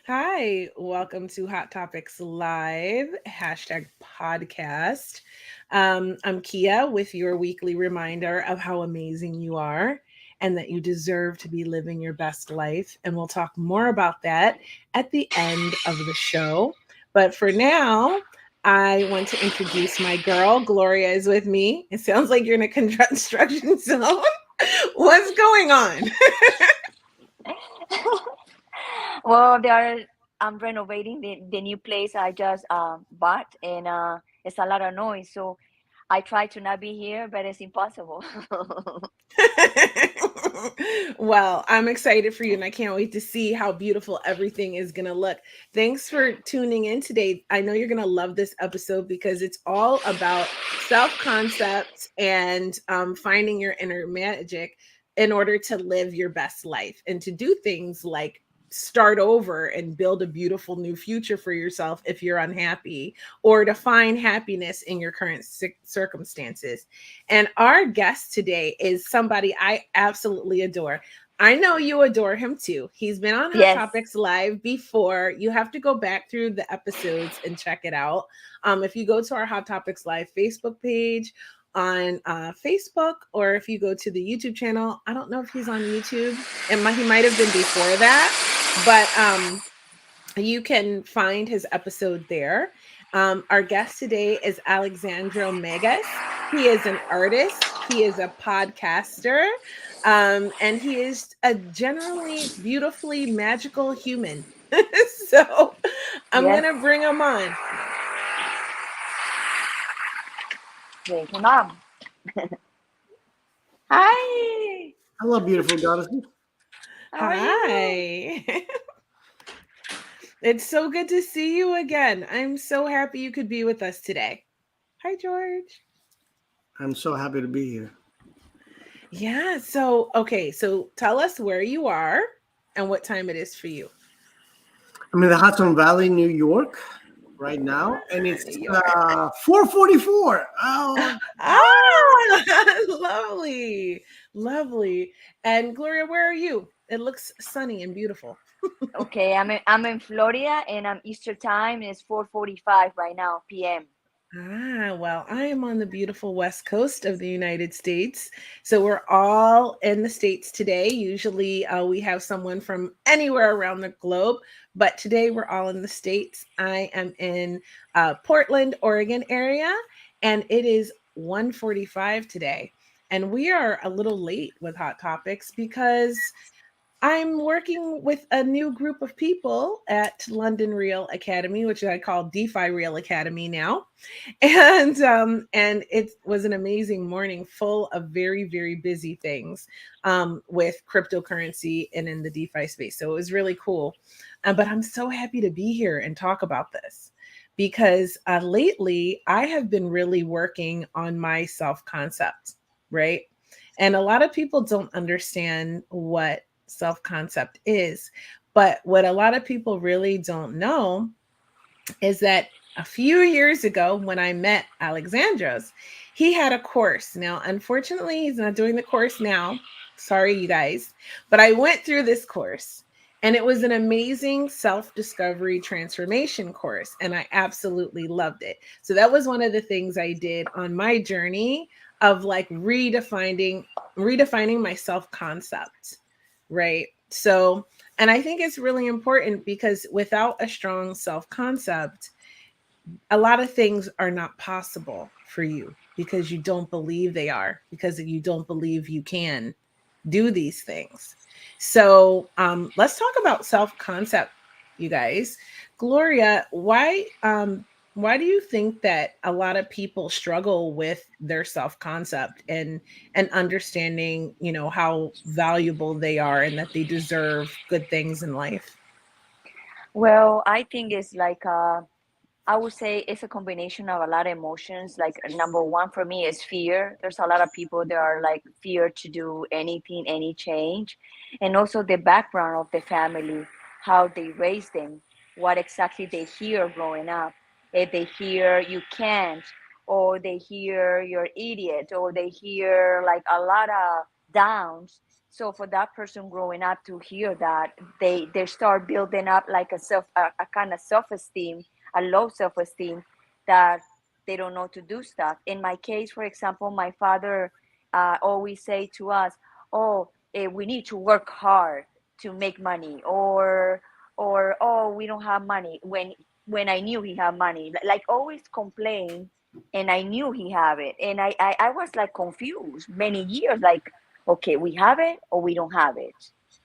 Hi, welcome to Hot Topics Live, hashtag podcast. I'm Kia with your weekly reminder of how amazing you are and that you deserve to be living your best life. And we'll talk more about that at the end of the show. But for now, I want to introduce my girl. Gloria is with me. It sounds like you're in a construction zone. What's going on? Well, I'm renovating the new place I just bought, and it's a lot of noise. So I try to not be here, but it's impossible. Well, I'm excited for you and I can't wait to see how beautiful everything is going to look. Thanks for tuning in today. I know you're going to love this episode because it's all about self concept and finding your inner magic in order to live your best life and to do things like start over and build a beautiful new future for yourself if you're unhappy or to find happiness in your current circumstances. And our guest today is somebody I absolutely adore. I know you adore him too. He's been on Hot Yes, Topics Live before. You have to go back through the episodes and check it out. If you go to our Hot Topics Live Facebook page on Facebook, or if you go to the YouTube channel, I don't know if he's on YouTube. He might have been before that, but you can find his episode there. Our guest today is Alexandro Megas. He is an artist, he is a podcaster, and he is a generally beautifully magical human. So I'm yes. going to bring him on. Thank you, Mom. Hi. Hello, beautiful goddesses. How are you? Hi. It's so good to see you again. I'm so happy you could be with us today. Hi, George. I'm so happy to be here. Yeah. So, okay. So tell us where you are and what time it is for you. I'm in the Hudson Valley, New York, right now, and Ah, it's New York. 4:44. Oh, Ah, lovely. Lovely. And Gloria, where are you? It looks sunny and beautiful. Okay, I'm in Florida, and Easter time is 4:45 right now p.m. Well, I am on the beautiful west coast of the United States. So we're all in the States today. Usually we have someone from anywhere around the globe, but today we're all in the States. I am in Portland, Oregon area, and it is 1:45 today. And we are a little late with Hot Topics because I'm working with a new group of people at London Real Academy, which I call DeFi Real Academy now. And it was an amazing morning full of very, very busy things with cryptocurrency and in the DeFi space. So it was really cool. But I'm so happy to be here and talk about this because lately I have been really working on my self concept, right? And a lot of people don't understand what self concept is. But what a lot of people really don't know is that a few years ago, when I met Alexandros, he had a course. Now, unfortunately, he's not doing the course now. Sorry, you guys. But I went through this course and it was an amazing self discovery transformation course. And I absolutely loved it. So that was one of the things I did on my journey of like redefining my self concept, right? So, and I think it's really important because without a strong self concept, a lot of things are not possible for you because you don't believe they are, because you don't believe you can do these things. So, let's talk about self concept, you guys. Gloria, why do you think that a lot of people struggle with their self concept and understanding, how valuable they are and that they deserve good things in life? Well, I think it's like I would say it's a combination of a lot of emotions. Like number one for me is fear. There's a lot of people that are like fear to do anything, any change, and also the background of the family, how they raised them, what exactly they hear growing up. If they hear you can't, or they hear you're idiot, or they hear like a lot of downs. So for that person growing up to hear that, they start building up like a kind of self-esteem, a low self-esteem, that they don't know to do stuff. In my case, for example, my father always say to us, "Oh, we need to work hard to make money," or "Oh, we don't have money." When I knew he had money, like always complain, and I knew he had it, and I was like confused many years, like, okay, we have it or we don't have it.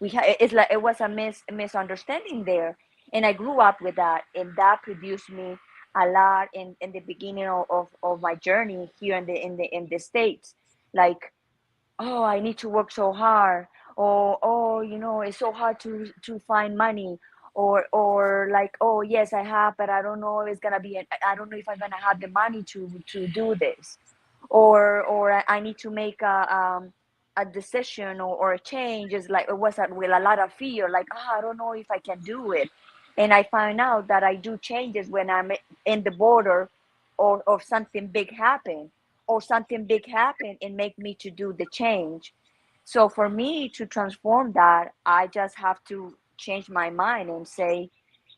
It's like it was a misunderstanding there, and I grew up with that, and that produced me a lot in the beginning of my journey here in the States. Like, oh, I need to work so hard, or oh, it's so hard to find money, or like, oh yes, I have, but I don't know if it's gonna be I don't know if I'm gonna have the money to do this, or I need to make a decision, or a change. Is like, it was with a lot of fear, like, oh, I don't know if I can do it. And I find out that I do changes when I'm in the border, or something big happen, and make me to do the change. So for me to transform that, I just have to change my mind and say,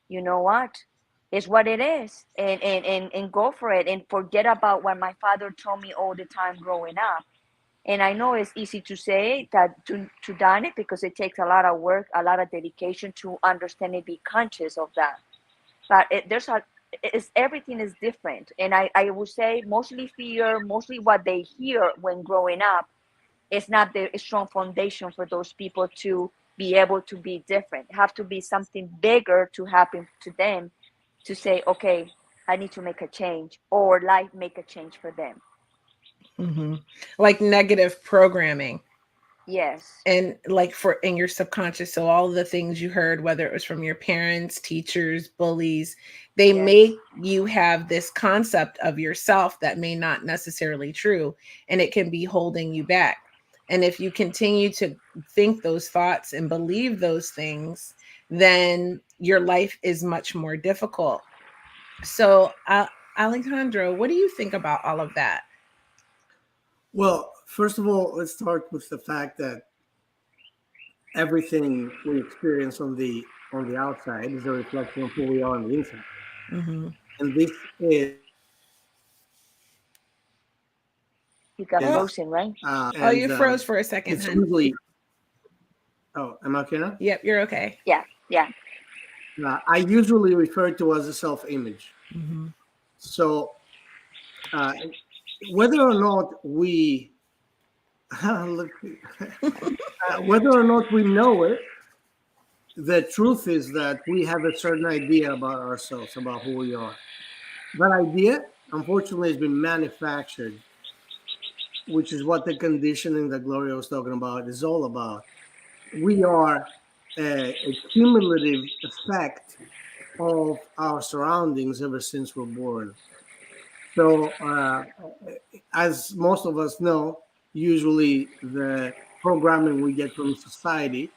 you know what, it's what it is, and go for it, and forget about what my father told me all the time growing up. And I know it's easy to say that, to done it, because it takes a lot of work, a lot of dedication to understand and be conscious of that. But everything is different. And I would say mostly fear, mostly what they hear when growing up, is not the strong foundation for those people to be able to be different. Have to be something bigger to happen to them, to say, okay, I need to make a change, or life make a change for them. Hmm. Like negative programming. Yes. And like for in your subconscious, so all of the things you heard, whether it was from your parents, teachers, bullies, they Yes. make you have this concept of yourself that may not necessarily true, and it can be holding you back. And if you continue to think those thoughts and believe those things, then your life is much more difficult. So Alejandro, what do you think about all of that? Well, first of all, let's start with the fact that everything we experience on the outside is a reflection of who we are on the inside, Hmm. and this is You got Oh, frozen, right? oh, and you froze for a second, it's hun. usually. Oh, am I okay now? Yep, you're okay. Yeah. Yeah. I usually refer to as a self-image. Hmm. So uh, whether or not we whether or not we know it, the truth is that we have a certain idea about ourselves, about who we are. That idea, unfortunately, has been manufactured, which is what the conditioning that Gloria was talking about is all about. We are a cumulative effect of our surroundings ever since we're born. So, as most of us know, usually the programming we get from society,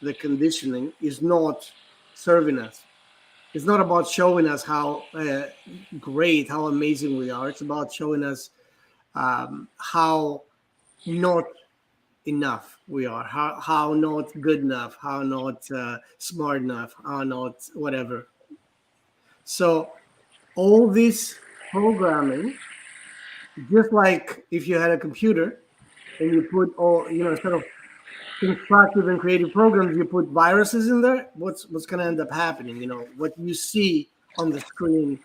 the conditioning, is not serving us. It's not about showing us how great, how amazing we are. It's about showing us how not enough we are, how not good enough, how not smart enough, how not whatever. So all this programming, just like if you had a computer and you put all, instead of constructive and creative programs, you put viruses in there, what's going to end up happening? What you see on the screen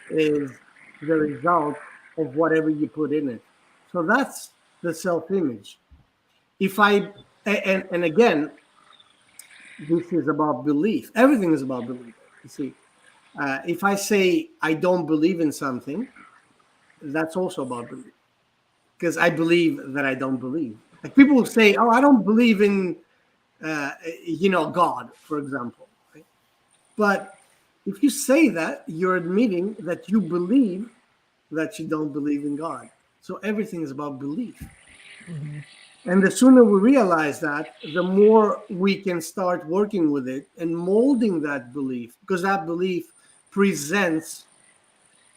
is the result of whatever you put in it. So that's the self-image. If I and again, this is about belief. Everything is about belief. You see, if I say I don't believe in something, that's also about belief, because I believe that I don't believe. Like people will say, "Oh, I don't believe in, God," for example. Right? But if you say that, you're admitting that you believe that you don't believe in God. So everything is about belief. Hmm. And the sooner we realize that, the more we can start working with it and molding that belief, because that belief presents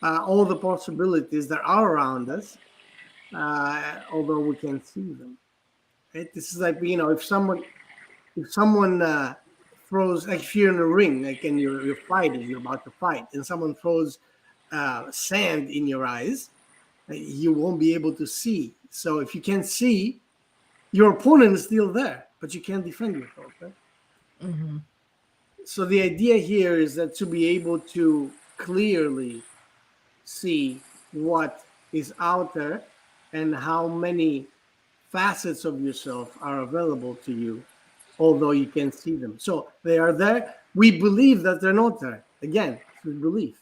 all the possibilities that are around us, although we can't see them. right? This is like, if someone throws, like if you're in a ring, like, and you're fighting, you're about to fight, and someone throws sand in your eyes, you won't be able to see. So if you can't see, your opponent is still there, but you can't defend yourself, right? Mm-hmm. So the idea here is that to be able to clearly see what is out there and how many facets of yourself are available to you, although you can't see them. So they are there. We believe that they're not there. Again, through belief.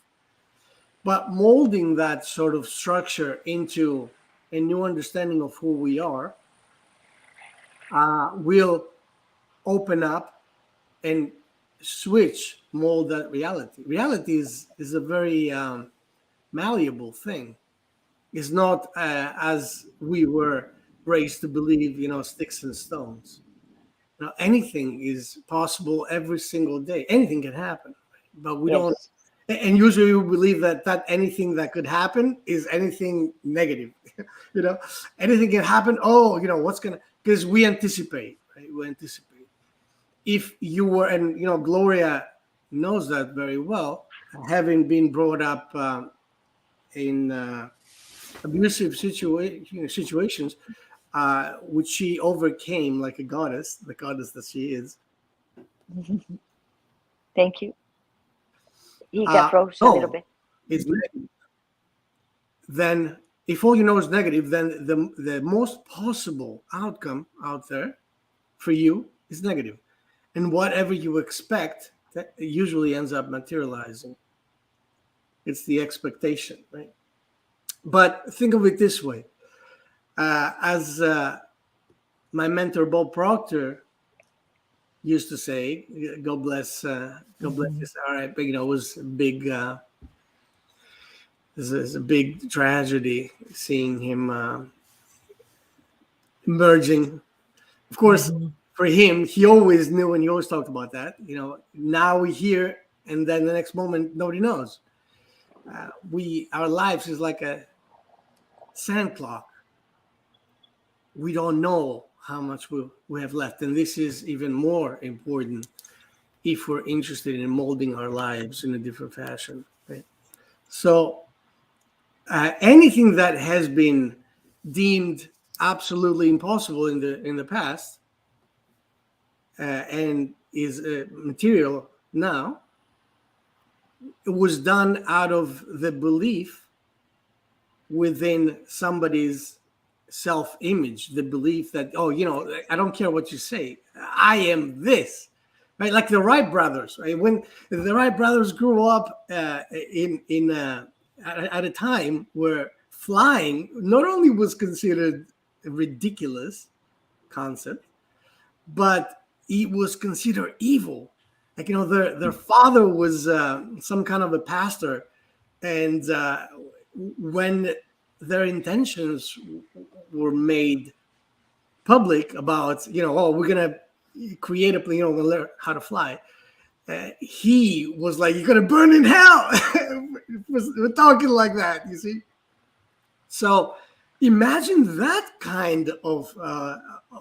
But molding that sort of structure into a new understanding of who we are will open up and mold that reality. Reality is a very malleable thing. It's not as we were raised to believe, sticks and stones. Now, anything is possible every single day. Anything can happen, but we don't. Yes. And usually we believe that anything that could happen is anything negative. you know, anything can happen. Oh, what's gonna? Because we anticipate, right? We anticipate. If you were, and Gloria knows that very well, having been brought up in abusive situations, which she overcame like a goddess, the goddess that she is. Thank you. He got froze a little No, bit. it's negative. Then, if all you know is negative, then the most possible outcome out there for you is negative. And whatever you expect, that usually ends up materializing. It's the expectation, right? But think of it this way. As my mentor Bob Proctor used to say, God bless his heart, but it was a big it's a big tragedy seeing him emerging. Of course, Mm-hmm. for him, he always knew, and he always talked about that. Now we hear, and then the next moment nobody knows. Our lives is like a sand clock. We don't know how much we have left, and this is even more important if we're interested in molding our lives in a different fashion, right? So anything that has been deemed absolutely impossible in the past and is material now, it was done out of the belief within somebody's self-image, the belief that, I don't care what you say, I am this, right? Like the Wright brothers, right? When the Wright brothers grew up at a time where flying not only was considered a ridiculous concept, but it was considered evil. Like, their father was some kind of a pastor, and when their intentions were made public about, we're gonna create a plane, we'll learn how to fly. He was like, "You're gonna burn in hell." We're talking like that, you see. So imagine that kind of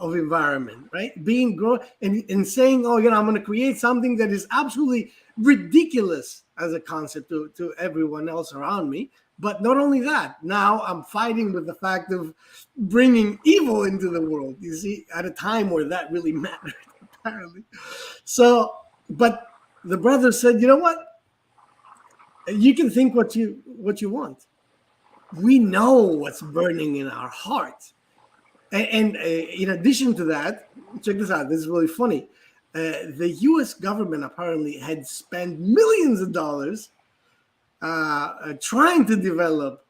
environment, right? Being grown and saying, "Oh, I'm going to create something that is absolutely ridiculous as a concept to everyone else around me." But not only that, now I'm fighting with the fact of bringing evil into the world. You see, at a time where that really mattered, apparently. So, but the brother said, "You know what? You can think what you want. We know what's burning in our heart." And in addition to that, check this out. This is really funny. The U.S. government apparently had spent millions of dollars trying to develop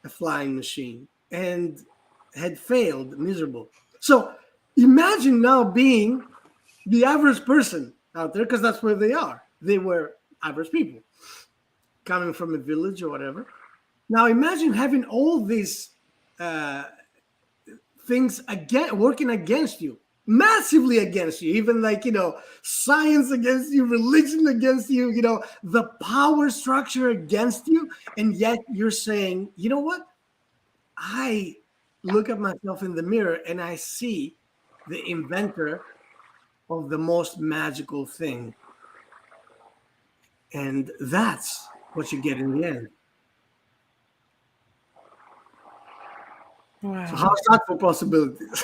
a flying machine and had failed, miserable. So imagine now being the average person out there, because that's where they are. They were average people coming from a village or whatever. Now imagine having all these things working against you, massively against you, even like, science against you, religion against you, the power structure against you. And yet you're saying, you know what? I look at myself in the mirror and I see the inventor of the most magical thing. And that's what you get in the end. So Wow. how's that for possibilities?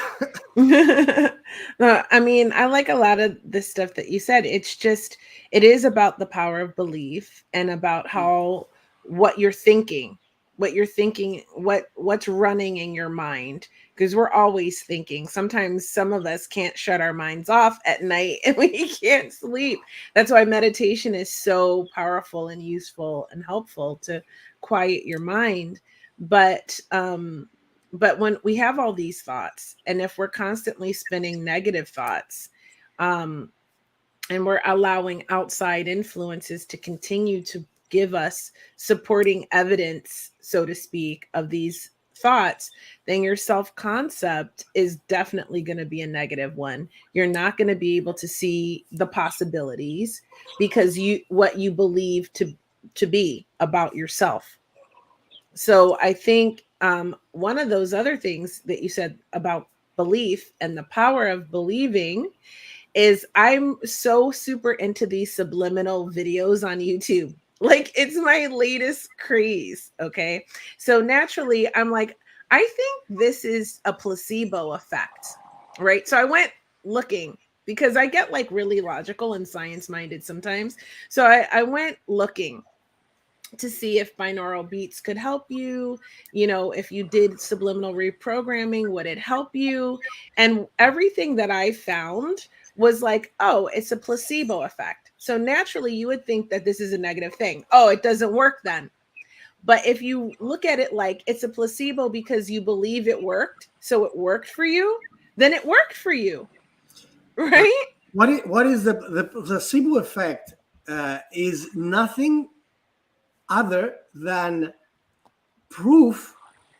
No, I mean, I like a lot of the stuff that you said. It's just, it is about the power of belief and about how what you're thinking, what's running in your mind, because we're always thinking. Sometimes some of us can't shut our minds off at night and we can't sleep. That's why meditation is so powerful and useful and helpful to quiet your mind. But when we have all these thoughts, and if we're constantly spinning negative thoughts, um, and we're allowing outside influences to continue to give us supporting evidence, so to speak, of these thoughts, then your self concept is definitely going to be a negative one. You're not going to be able to see the possibilities because you what you believe to be about yourself. So I think one of those other things that you said about belief and the power of believing is I'm so super into these subliminal videos on YouTube. Like it's my latest craze. Okay. So naturally, I'm like, I think this is a placebo effect. Right. So I went looking because I get like really logical and science minded sometimes. So I went looking to see if binaural beats could help you. You know, if you did subliminal reprogramming, would it help you? And everything that I found was like, oh, it's a placebo effect. So naturally, you would think that this is a negative thing. Oh, it doesn't work then. But if you look at it like it's a placebo because you believe it worked, so it worked for you, then it worked for you, right? What is the placebo effect? Is nothing other than proof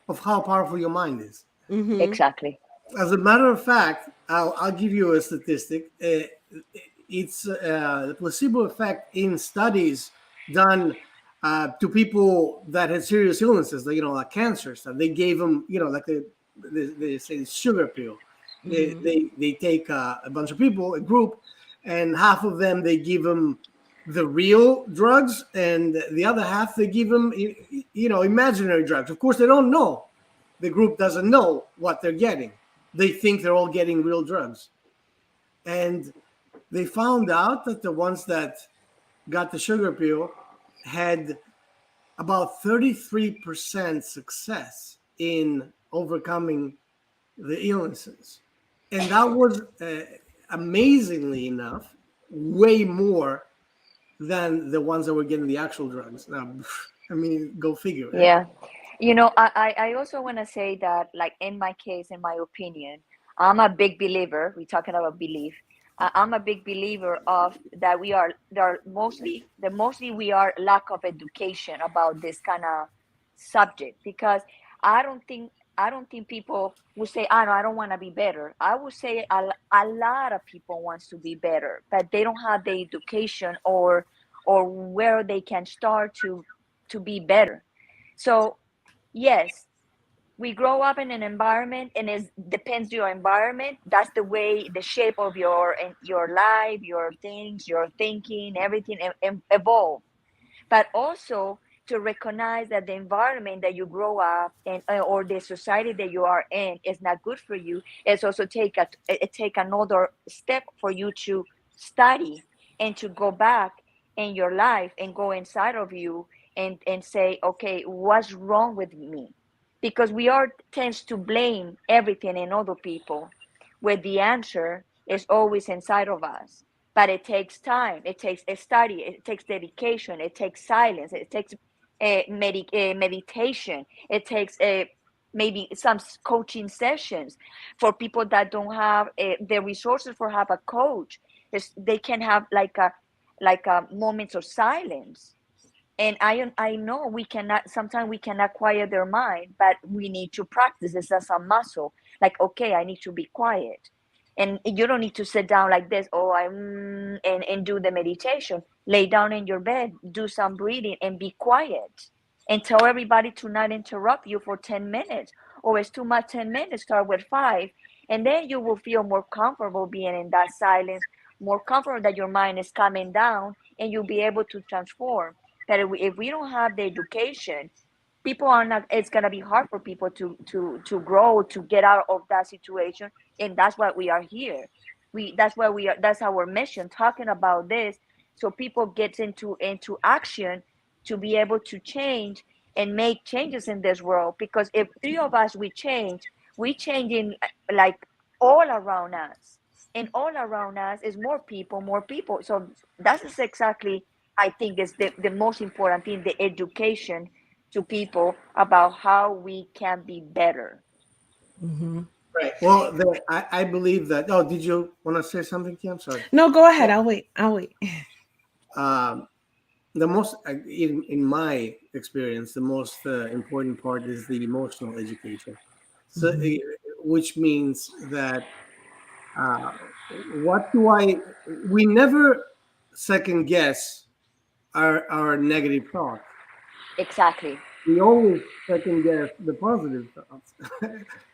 of how powerful your mind is. Mm-hmm. Exactly. As a matter of fact, I'll give you a statistic. It's the placebo effect in studies done to people that had serious illnesses, like, like cancer stuff. They gave them, like they say sugar pill. Mm-hmm. They take a bunch of people, a group, and half of them they give them the real drugs, and the other half they give them, imaginary drugs. Of course, they don't know. The group doesn't know what they're getting. They think they're all getting real drugs. And they found out that the ones that got the sugar pill had about 33% success in overcoming the illnesses. And that was, amazingly enough, way more than the ones that were getting the actual drugs. Now, I mean, go figure, eh? Yeah. I also want to say that, like, in my case, in my opinion, I'm a big believer. We're talking about belief. I'm a big believer of that we are there mostly we are lack of education about this kind of subject, because I don't think I don't think people will say, "I know I don't want to be better." I would say a lot of people wants to be better, but they don't have the education or where they can start to be better. So yes, we grow up in an environment, and it depends your environment. That's the way, the shape of your life, your things, your thinking, everything evolve. But also to recognize that the environment that you grow up in, or the society that you are in, is not good for you. It's also take another step for you to study and to go back in your life and go inside of you and say, okay, what's wrong with me? Because we are tends to blame everything in other people, where the answer is always inside of us. But it takes time, it takes a study, it takes dedication, it takes silence, it takes meditation, it takes maybe some coaching sessions for people that don't have the resources for have a coach. They can have like a moments of silence. And I know we cannot, sometimes we cannot quiet their mind, but we need to practice this as a muscle. Like, okay, I need to be quiet. And you don't need to sit down like this, oh, and do the meditation. Lay down in your bed, do some breathing, and be quiet. And tell everybody to not interrupt you for 10 minutes. Or it's too much 10 minutes, start with 5. And then you will feel more comfortable being in that silence, more comfortable that your mind is coming down, and you'll be able to transform. But if we don't have the education, people are not, it's going to be hard for people to grow, to get out of that situation. And that's why we are here. That's why we are, that's our mission, talking about this, so people get into action, to be able to change and make changes in this world. Because if three of us, we changing, like, all around us, and all around us is more people. So that is exactly, I think, is the most important thing, the education to people about how we can be better. Hmm. Right. Well, I believe that. Oh, did you want to say something, Kim? Sorry. No, go ahead. Yeah, I'll wait. I'll wait. Um, the most, in my experience, the most important part is the emotional education. So, Hmm. which means that what do I? We never second guess our negative thoughts. exactly. We always second guess the positive thoughts.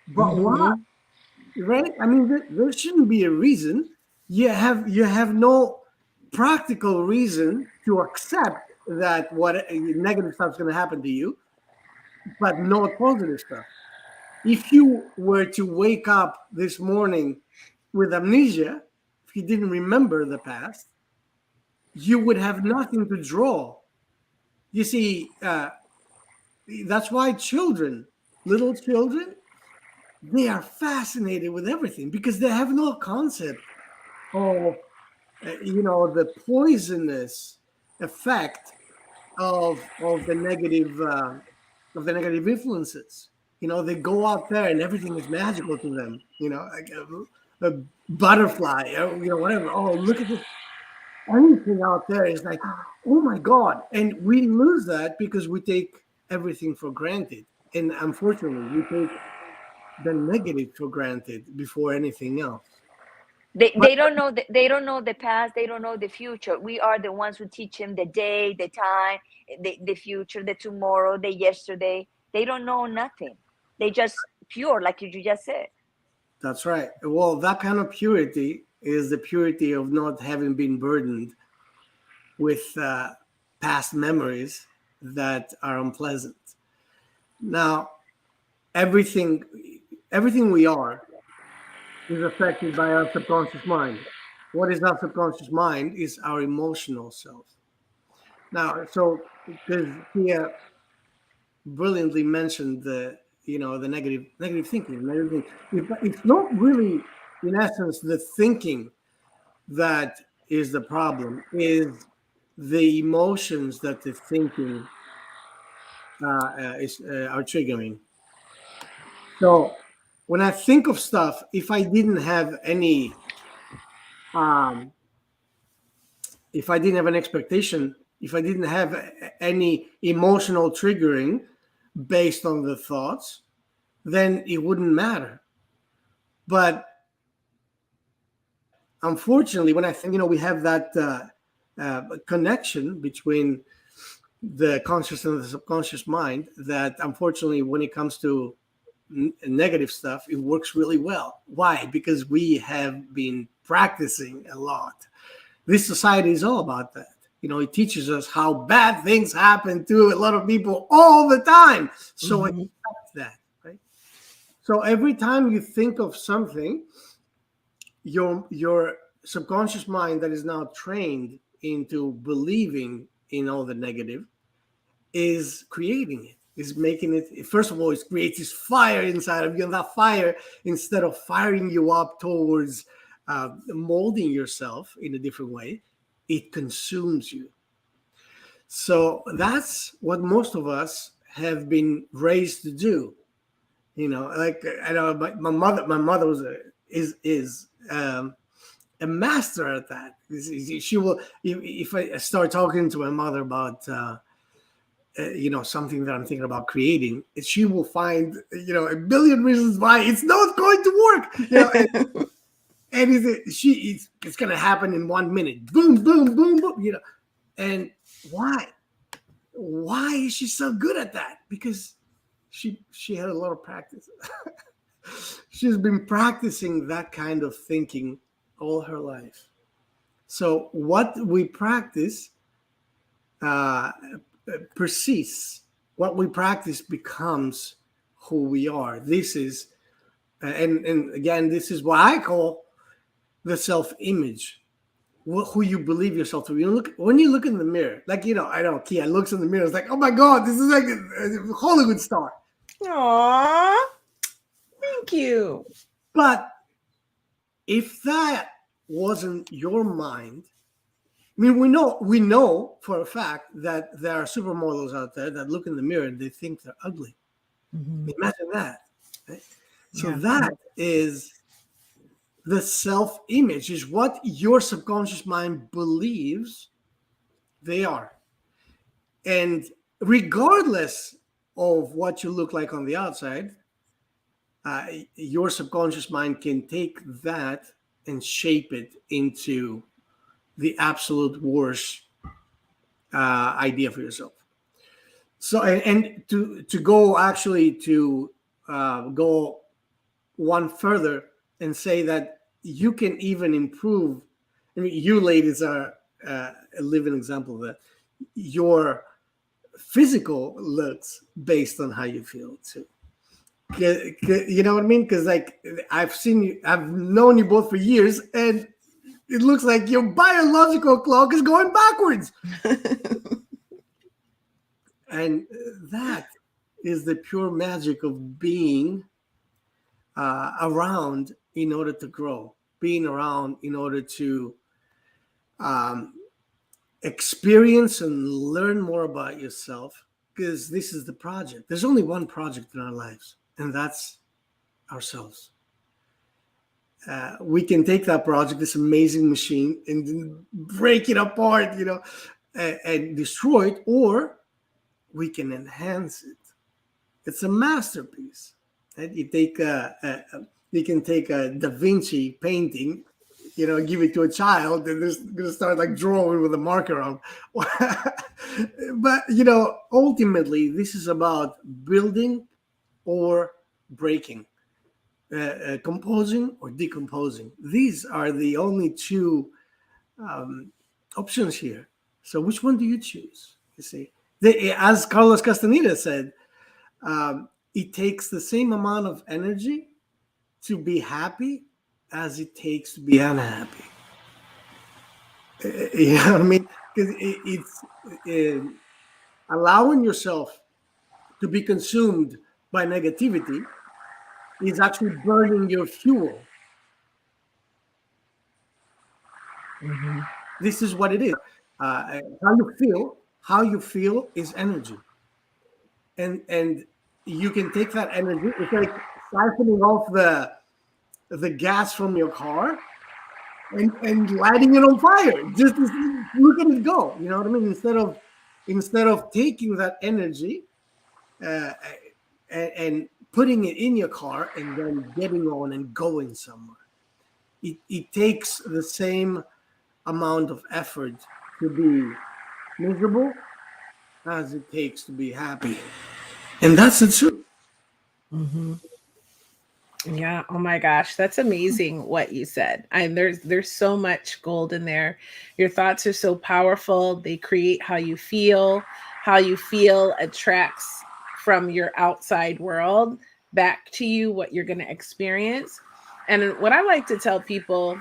But why? Hmm. Right? I mean, there shouldn't be a reason. You have no practical reason to accept that what negative stuff is going to happen to you, but no positive stuff. If you were to wake up this morning with amnesia, if you didn't remember the past, you would have nothing to draw. You see, that's why children, little children, they are fascinated with everything because they have no concept of the poisonous effect of the negative influences. They go out there and everything is magical to them. Like a butterfly, whatever. Oh, look at this! Anything out there is like, oh my god! And we lose that because we take everything for granted, and unfortunately, we take the negative for granted before anything else. But They don't know they don't know the past, they don't know the future. We are the ones who teach them the day, the time, the future, the tomorrow, the yesterday. They don't know nothing. They just pure, like you just said. that's right. Well, that kind of purity is the purity of not having been burdened with past memories that are unpleasant. Now, everything, everything we are is affected by our subconscious mind. What is our subconscious mind? Is our emotional self. Now, so because Tia brilliantly mentioned the negative thinking, negative thing. It's not really, in essence, the thinking that is the problem. Is the emotions that the thinking are triggering. So when I think of stuff, um, if I didn't have an expectation, if I didn't have any emotional triggering based on the thoughts, then it wouldn't matter. But unfortunately, when I think, we have that connection between the conscious and the subconscious mind that unfortunately, when it comes to negative stuff, it works really well. Why? Because we have been practicing a lot. This society is all about that. It teaches us how bad things happen to a lot of people all the time. So Hmm. expect that, right? So every time you think of something, your subconscious mind that is now trained into believing in all the negative is creating it, is making it. First of all, it creates this fire inside of you, and that fire, instead of firing you up towards molding yourself in a different way, it consumes you. So that's what most of us have been raised to do. Like I know my mother is a master at that. She will, if I start talking to my mother about something that I'm thinking about creating, she will find a billion reasons why it's not going to work. And it's going to happen in 1 minute. Boom, boom, boom, boom. And why? Why is she so good at that? Because she had a lot of practice. She's been practicing that kind of thinking all her life. So what we practice uh, persists. What we practice becomes who we are. This is, and again, this is what I call the self-image. Who you believe yourself to be. When you look in the mirror, like I know Kia looks in the mirror. It's like, oh my god, this is like a Hollywood star. Aww, thank you. But if that wasn't your mind, I mean, we know for a fact that there are supermodels out there that look in the mirror and they think they're ugly. Mm-hmm. Imagine that. Right? So Yeah. that is the self-image, is what your subconscious mind believes they are. And regardless of what you look like on the outside, your subconscious mind can take that and shape it into the absolute worst idea for yourself. So, and to go actually to go one further and say that you can even improve. I mean, you ladies are a living example of that. Your physical looks based on how you feel too. You know what I mean? Because like I've known you both for years, and it looks like your biological clock is going backwards. And that is the pure magic of being around in order to grow, being around in order to experience and learn more about yourself, because this is the project. There's only one project in our lives, and that's ourselves. We can take that project, this amazing machine, and break it apart, and destroy it, or we can enhance it. It's a masterpiece. Right? You can take a Da Vinci painting, give it to a child, and they're going to start like drawing with a marker on. But ultimately, this is about building or breaking, composing or decomposing. These are the only two options here. So, which one do you choose? You see, as Carlos Castaneda said, it takes the same amount of energy to be happy as it takes to be unhappy. You know what I mean? Because it's allowing yourself to be consumed by negativity is actually burning your fuel. Mm-hmm. This is what it is. How you feel is energy, and you can take that energy. It's like siphoning off the gas from your car and lighting it on fire. Just look at it go. You know what I mean? Instead of taking that energy and putting it in your car and then getting on and going somewhere. It takes the same amount of effort to be miserable as it takes to be happy. And that's the truth. Mm-hmm. Yeah. Oh my gosh, that's amazing what you said. There's so much gold in there. Your thoughts are so powerful. They create how you feel. How you feel attracts from your outside world back to you what you're going to experience. And what I like to tell people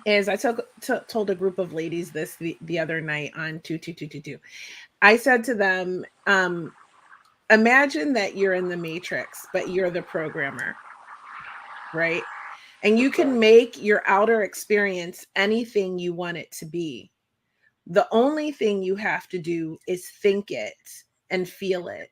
is I told a group of ladies this the other night on 22222. I said to them, imagine that you're in the matrix, but you're the programmer, right? And you can make your outer experience anything you want it to be. The only thing you have to do is think it and feel it.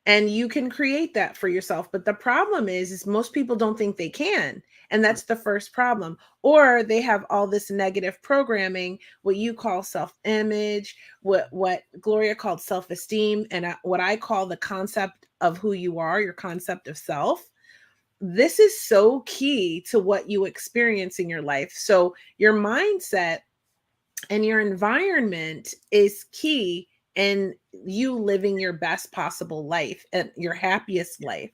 And you can create that for yourself. But the problem is most people don't think they can. And that's the first problem. Or they have all this negative programming, what you call self-image, what Gloria called self-esteem, and what I call the concept of who you are, your concept of self. This is so key to what you experience in your life. So your mindset and your environment is key in you living your best possible life and your happiest life.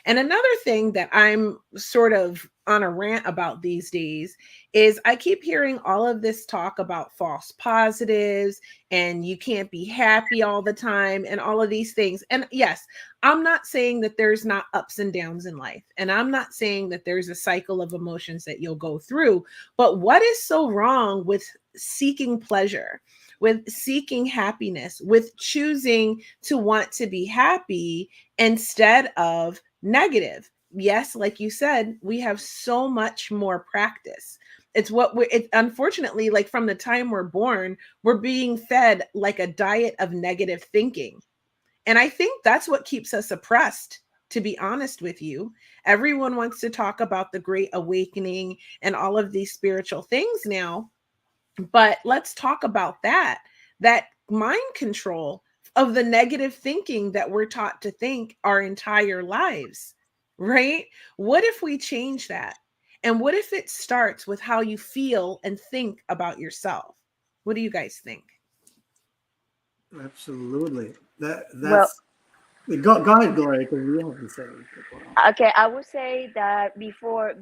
And another thing that I'm sort of on a rant about these days is I keep hearing all of this talk about false positives and you can't be happy all the time and all of these things. And yes, I'm not saying that there's not ups and downs in life. And I'm not saying that there's a cycle of emotions that you'll go through. But what is so wrong with seeking pleasure, with seeking happiness, with choosing to want to be happy instead of negative? Yes, like you said, we have so much more practice. It's what we're, it, unfortunately, like from the time we're born, we're being fed like a diet of negative thinking. And I think that's what keeps us oppressed, to be honest with you. Everyone wants to talk about the Great Awakening and all of these spiritual things now, but let's talk about that mind control of the negative thinking that we're taught to think our entire lives, right? What if we change that? And what if it starts with how you feel and think about yourself? What do you guys think? Absolutely. Well, That's go ahead, Gloria, because we haven't said it before. okay, I would say that before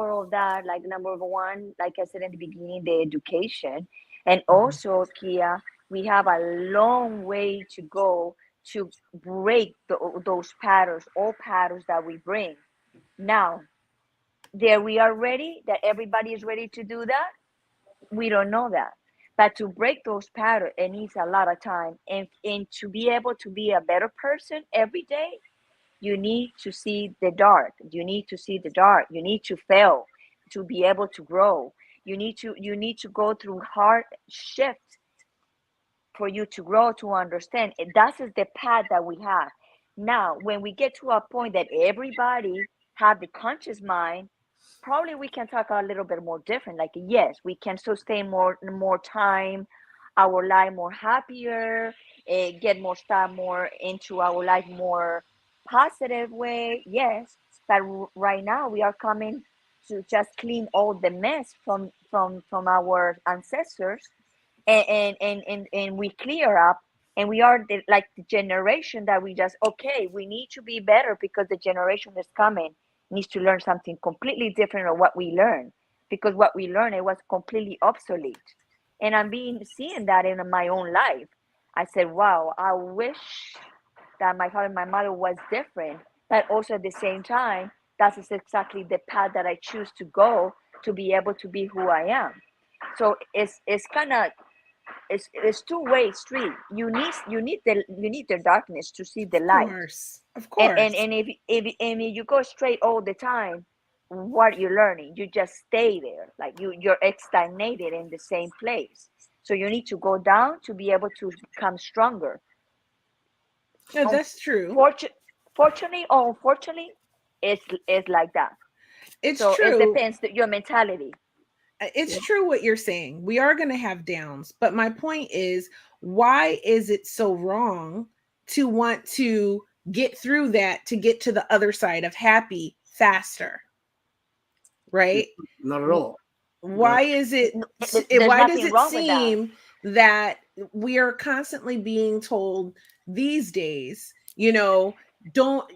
all that, like number one, like I said in the beginning, the education, and Mhm. also Kia, we have a long way to go to break those patterns, all patterns that we bring. Now, there we are ready. That everybody is ready to do that. We don't know that, but to break those patterns, it needs a lot of time, and to be able to be a better person every day, you need to see the dark. You need to see the dark. You need to fail to be able to grow. You need to go through hard shift for you to grow, to understand. That is the path that we have. Now when we get to a point that everybody have the conscious mind, probably we can talk a little bit more different. Like, yes, we can sustain more time, our life more happier, get more stuff more into our life more positive way. Yes, but right now we are coming to just clean all the mess from our ancestors, and we clear up, and we are like the generation that we just, okay, we need to be better because the generation is coming needs to learn something completely different of what we learned, because what we learned, it was completely obsolete. And I'm being seeing that in my own life. I said, wow, I wish that my father and my mother was different, but also at the same time, that is exactly the path that I choose to go to be able to be who I am. So it's kind of, it's two-way street. You need the darkness to see the Of light. course. Of and course. and if you go straight all the time, what you're learning, you just stay there, like you're stagnated in the same place. So you need to go down to be able to become stronger. Yeah, that's true. Unfortunately, fortunately or unfortunately, it's like that. It's So it true. depends your mentality. It's true what you're saying. We are going to have downs, but my point is, why is it so wrong to want to get through that to get to the other side of happy faster, right? Not at all. Why Not, is it, There's why does nothing it wrong with that. seem that we are constantly being told these days, you know, don't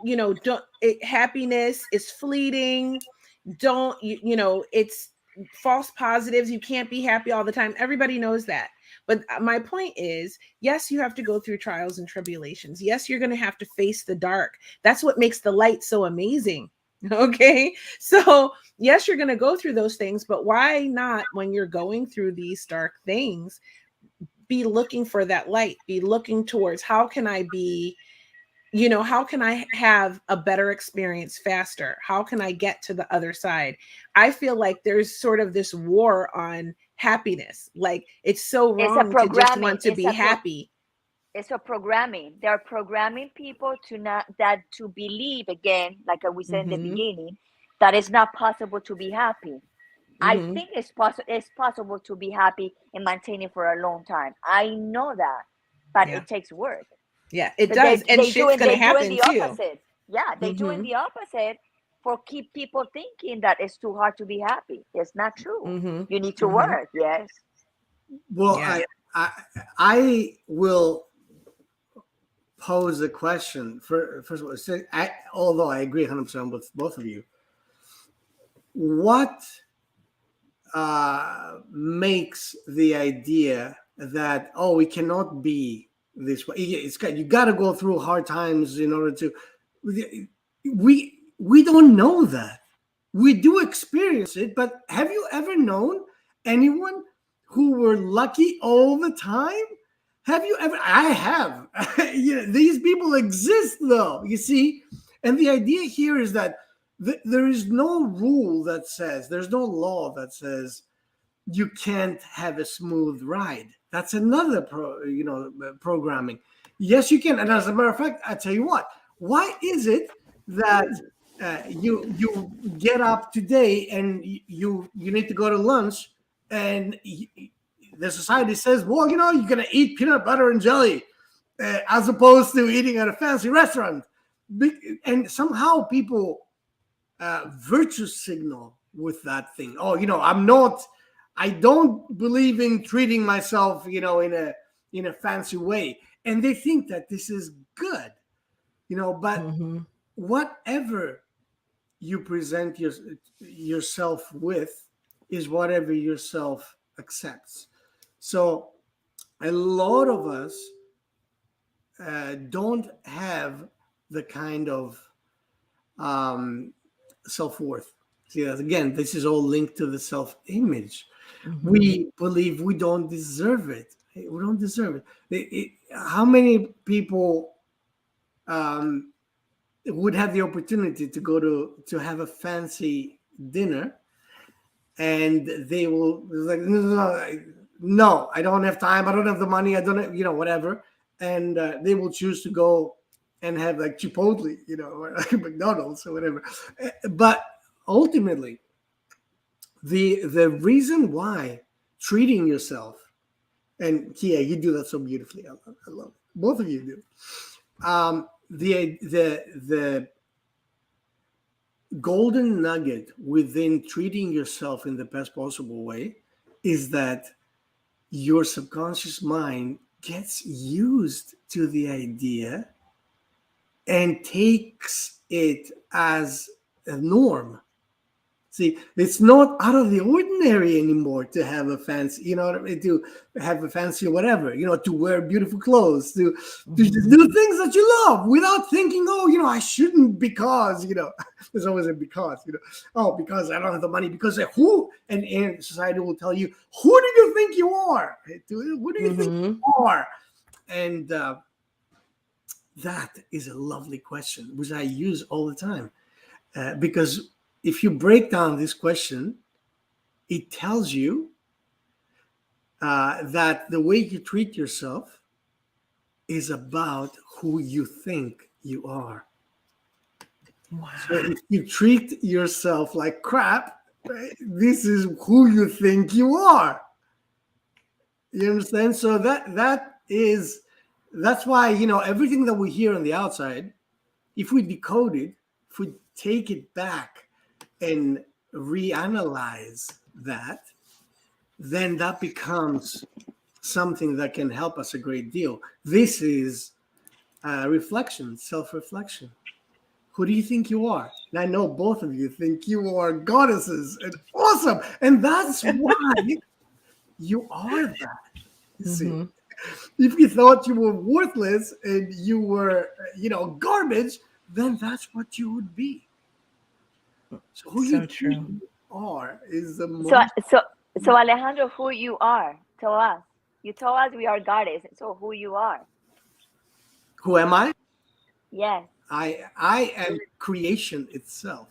happiness is fleeting, don't it's false positives, you can't be happy all the time. Everybody knows that. But my point is, yes, you have to go through trials and tribulations. Yes, you're going to have to face the dark. That's what makes the light so amazing. Okay, so yes, you're going to go through those things, but why not, when you're going through these dark things, be looking for that light, be looking towards how can I be, how can I have a better experience faster? How can I get to the other side? I feel like there's sort of this war on happiness. Like, it's so It's a wrong to just programming. want to be happy. It's a programming. They're programming people to not, that to believe again, like we said in the Mhm. beginning, that it's not possible to be happy. I Mhm. think it's possible to be happy and maintain it for a long time. I know that, but Yeah. it takes work. Yeah, it But they does. And they shit's doing going to they doing happen the too. opposite. Yeah, they doing Mhm. the opposite for keep people thinking that it's too hard to be happy. It's not true. Mhm. You need to Mhm. work. Yes. well, Yeah. I will pose a question. First of all, although I agree 100% with both of you, what makes the idea that, oh, we cannot be this way? You got to go through hard times in order to. We don't know that. We do experience it, but have you ever known anyone who were lucky all the time? Have you ever? I have. These people exist, though. You see, and the idea here is that there is no rule that says, there's no law that says you can't have a smooth ride. That's another programming. Yes, you can. And as a matter of fact, I tell you what. Why is it that you get up today and you need to go to lunch, and the society says, well, you're gonna eat peanut butter and jelly as opposed to eating at a fancy restaurant, and somehow people virtue signal with that thing. Oh, I don't believe in treating myself, in a fancy way, and they think that this is good, but whatever you present yourself with is whatever yourself accepts. So a lot of us don't have the kind of self-worth. See, again, this is all linked to the self-image. We believe we don't deserve it. We don't deserve it. How many people would have the opportunity to go to have a fancy dinner, and they will like, no, I don't have time, I don't have the money, I don't have, whatever, and they will choose to go and have like Chipotle, or like McDonald's or whatever. But ultimately, the reason why treating yourself, and Kia, you do that so beautifully. I love it. Both of you do. The golden nugget within treating yourself in the best possible way is that your subconscious mind gets used to the idea and takes it as a norm. See, it's not out of the ordinary anymore to have a fancy, to have a fancy whatever, to wear beautiful clothes, to do things that you love without thinking, oh, I shouldn't because, there's always a because, oh, because I don't have the money, because who, and society will tell you, who do you think you are? Who do you think you are? And that is a lovely question, which I use all the time, because if you break down this question, it tells you that the way you treat yourself is about who you think you are. Wow. So if you treat yourself like crap, right, this is who you think you are. You understand? So that's why, everything that we hear on the outside, if we decode it, if we take it back and reanalyze that, then that becomes something that can help us a great deal. This is reflection, self-reflection. Who do you think you are? And I know both of you think you are goddesses and awesome. And that's why you are that. See? If you thought you were worthless and you were, garbage, then that's what you would be. So who you are is the most. So Alejandro, who you are? Tell us. You told us we are goddess. So who you are? Who am I? Yes. I am creation itself.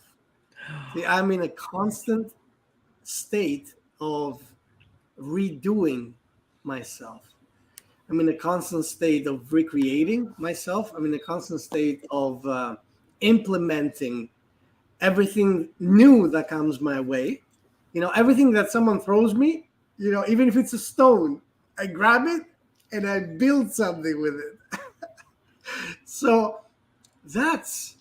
See, I'm in a constant state of redoing myself. I'm in a constant state of recreating myself. I'm in a constant state of implementing everything new that comes my way. Everything that someone throws me, even if it's a stone, I grab it and I build something with it. So that's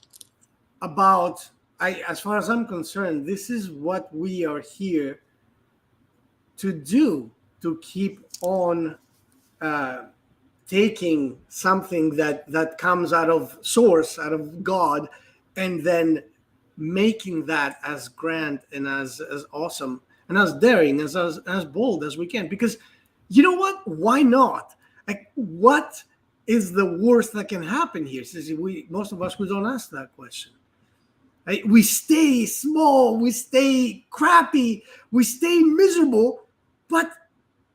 about, as far as I'm concerned, this is what we are here to do, to keep on taking something that comes out of source, out of God, and then making that as grand and as awesome and as daring as bold as we can. Because you know what? Why not? Like, what is the worst that can happen here? Since most of us, we don't ask that question. Right? We stay small, we stay crappy, we stay miserable, but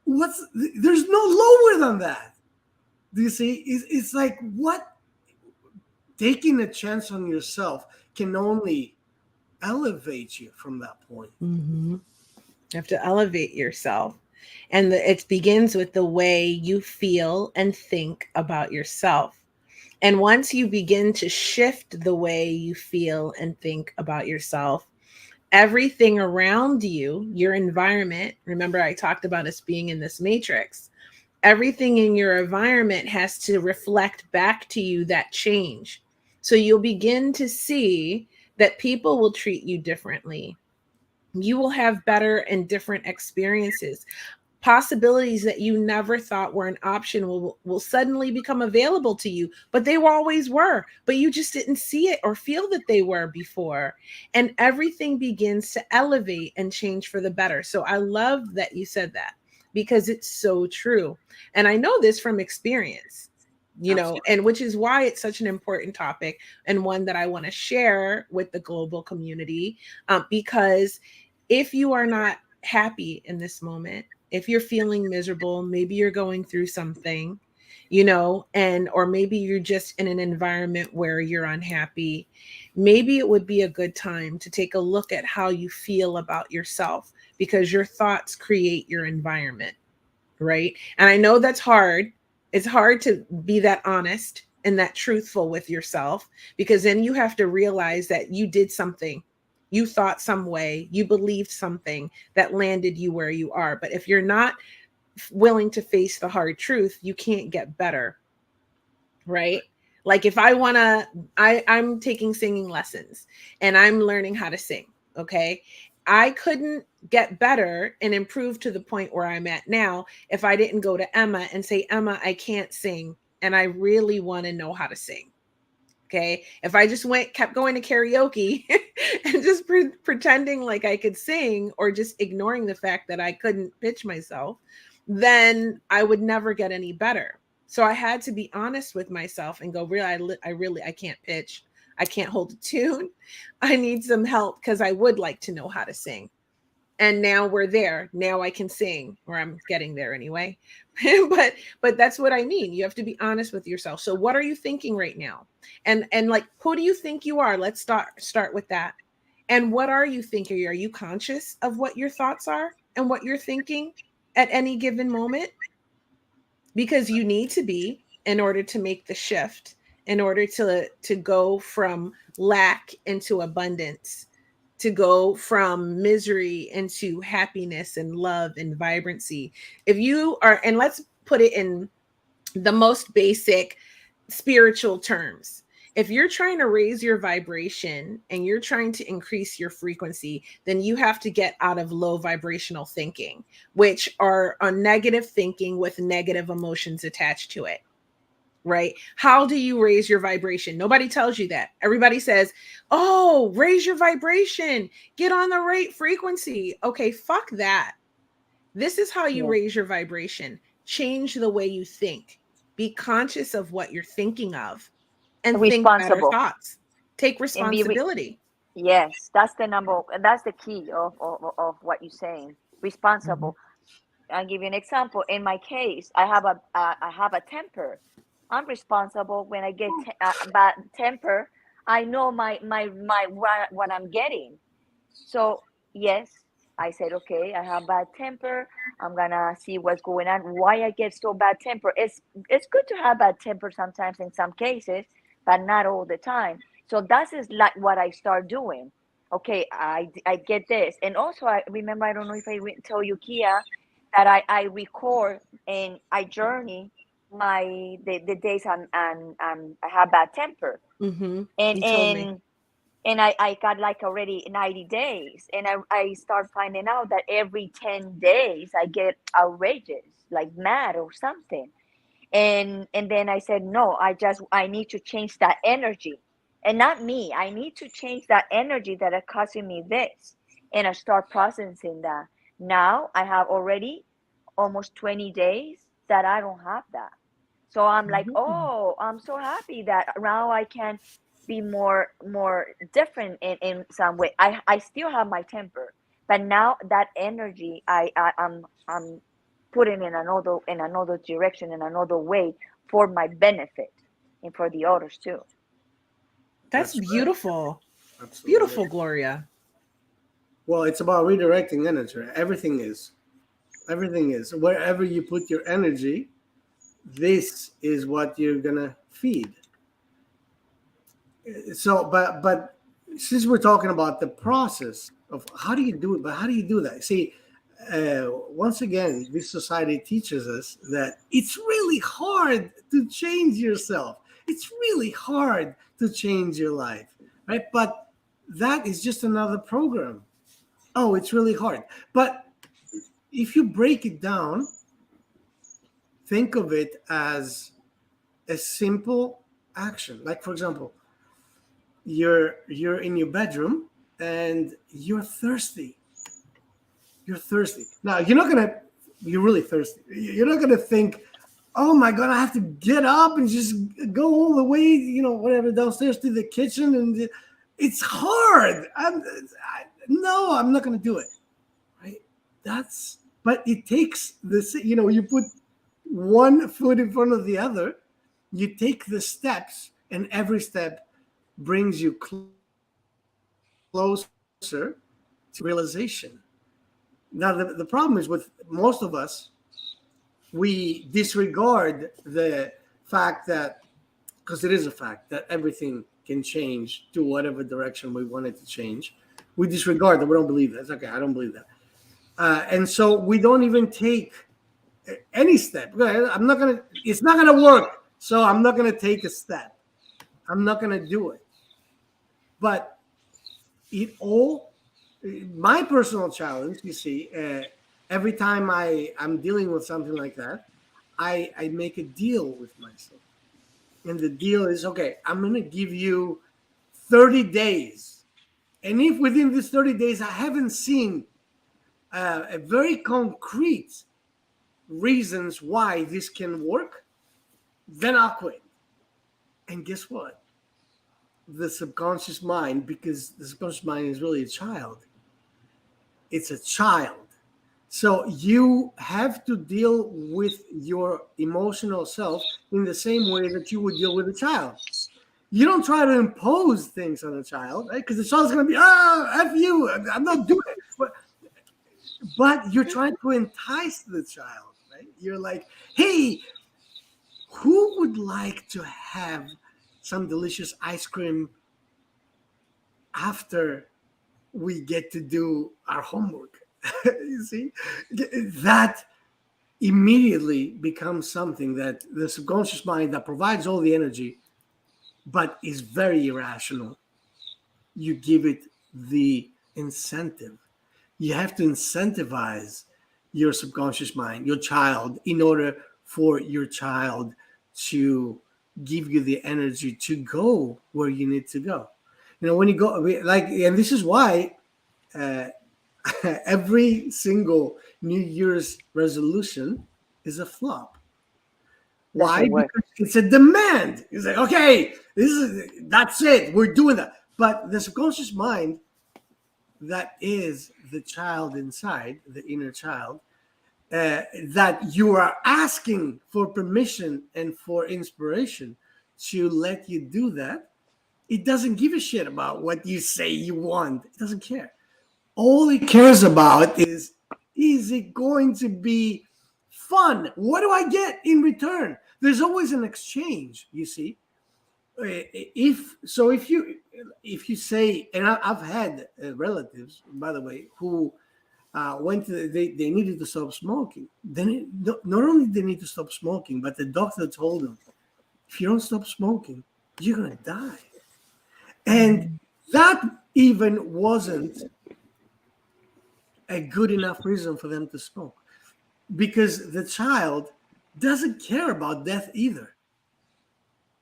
there's no lower than that. Do you see? It's like, what? Taking a chance on yourself can only elevate you from that point. Mm-hmm. You have to elevate yourself. And it begins with the way you feel and think about yourself. And once you begin to shift the way you feel and think about yourself, everything around you, your environment, remember I talked about us being in this matrix, everything in your environment has to reflect back to you that change. So you'll begin to see that people will treat you differently. You will have better and different experiences. Possibilities that you never thought were an option will suddenly become available to you, but they always were, but you just didn't see it or feel that they were before. And everything begins to elevate and change for the better. So I love that you said that, because it's so true. And I know this from experience, and which is why it's such an important topic, and one that I want to share with the global community, because if you are not happy in this moment, if you're feeling miserable, maybe you're going through something, and or maybe you're just in an environment where you're unhappy, maybe it would be a good time to take a look at how you feel about yourself, because your thoughts create your environment, right? And I know that's hard. It's hard to be that honest and that truthful with yourself, because then you have to realize that you did something. You thought some way, you believed something that landed you where you are. But if you're not willing to face the hard truth, you can't get better, right? Like if I'm taking singing lessons and I'm learning how to sing, okay? I couldn't get better and improve to the point where I'm at now if I didn't go to Emma and say, Emma, I can't sing and I really want to know how to sing. Okay. If I just kept going to karaoke and just pretending like I could sing, or just ignoring the fact that I couldn't pitch myself, then I would never get any better. So I had to be honest with myself and go, I can't pitch. I can't hold a tune. I need some help, because I would like to know how to sing. And now we're there. Now I can sing, or I'm getting there anyway. but that's what I mean. You have to be honest with yourself. So what are you thinking right now? And like, who do you think you are? Let's start with that. And what are you thinking? Are you conscious of what your thoughts are and what you're thinking at any given moment? Because you need to be, in order to make the shift, in order to go from lack into abundance, to go from misery into happiness and love and vibrancy. If you are, and let's put it in the most basic spiritual terms. If you're trying to raise your vibration and you're trying to increase your frequency, then you have to get out of low vibrational thinking, which are a negative thinking with negative emotions attached to it. Right? How do you raise your vibration? Nobody tells you that. Everybody says, oh, raise your vibration, get on the right frequency. Okay, fuck that. This is how you raise your vibration. Change the way you think. Be conscious of what you're thinking of and think better Responsible thoughts. Take and be responsibility. yes, that's the key of what you're saying. Mm-hmm. Responsible. I'll give you an example. In my case, I have a temper. I'm responsible when I get bad temper. I know my what I'm getting. So yes, I said okay. I have bad temper. I'm gonna see what's going on. Why I get so bad temper? It's good to have bad temper sometimes in some cases, but not all the time. So that is like what I start doing. Okay, I get this, and also I remember, I don't know if I tell you, Kia, that I record and I journey the days I have bad temper, Mm-hmm. and You told me. I got like already 90 days, and I start finding out that every 10 days I get outrageous, like mad or something. And then I said, no, I need to change that energy, and not me. I need to change that energy that are causing me this, and I start processing that. Now I have already almost 20 days that I don't have that. So I'm like, oh, I'm so happy that now I can be more different in some way. I still have my temper, but now that energy I'm putting in another direction, in another way, for my benefit and for the others too. That's That's right. beautiful. Absolutely. Beautiful, Gloria. Well, it's about redirecting energy. Everything is. Everything is. Wherever you put your energy, this is what you're gonna feed. So, but since we're talking about the process of how do you do it, but how do you do that? See, once again, this society teaches us that it's really hard to change yourself. It's really hard to change your life, right? But that is just another program. Oh, it's really hard. But if you break it down, think of it as a simple action. Like, for example, you're in your bedroom and you're thirsty now. You're really thirsty. You're not gonna think, oh my god, I have to get up and just go all the way, whatever, downstairs to the kitchen, and it's hard. No, I'm not gonna do it, right? But it takes this, you put one foot in front of the other, you take the steps, and every step brings you closer to realization. Now, the problem is with most of us, we disregard the fact that, because it is a fact that everything can change to whatever direction we want it to change. We disregard that. We don't believe that. It's okay. I don't believe that. And so we don't even take any step. It's not going to work. So I'm not going to take a step. I'm not going to do it. But my personal challenge, you see, every time I'm dealing with something like that, I make a deal with myself. And the deal is, okay, I'm going to give you 30 days. And if within these 30 days I haven't seen a very concrete reasons why this can work, then I'll quit. And guess what? The subconscious mind, because the subconscious mind is really a child. It's a child. So you have to deal with your emotional self in the same way that you would deal with a child. You don't try to impose things on a child, right? Because the child's going to be, F you, I'm not doing it. But you're trying to entice the child, right? You're like, hey, who would like to have some delicious ice cream after we get to do our homework? You see, that immediately becomes something that the subconscious mind that provides all the energy, but is very irrational. You give it the incentive. You have to incentivize your subconscious mind, your child, in order for your child to give you the energy to go where you need to go. When you go, and this is why every single New Year's resolution is a flop. Why? Doesn't work. Because it's a demand. It's like, okay, that's it. We're doing that. But the subconscious mind, that is the child inside, the inner child, that you are asking for permission and for inspiration to let you do that, it doesn't give a shit about what you say you want. It doesn't care. All it cares about is it going to be fun? What do I get in return? There's always an exchange, you see. If you say, and I've had relatives, by the way, who went to they needed to stop smoking. Then not only they need to stop smoking, but the doctor told them, if you don't stop smoking, you're gonna die. And that even wasn't a good enough reason for them to smoke, because the child doesn't care about death either.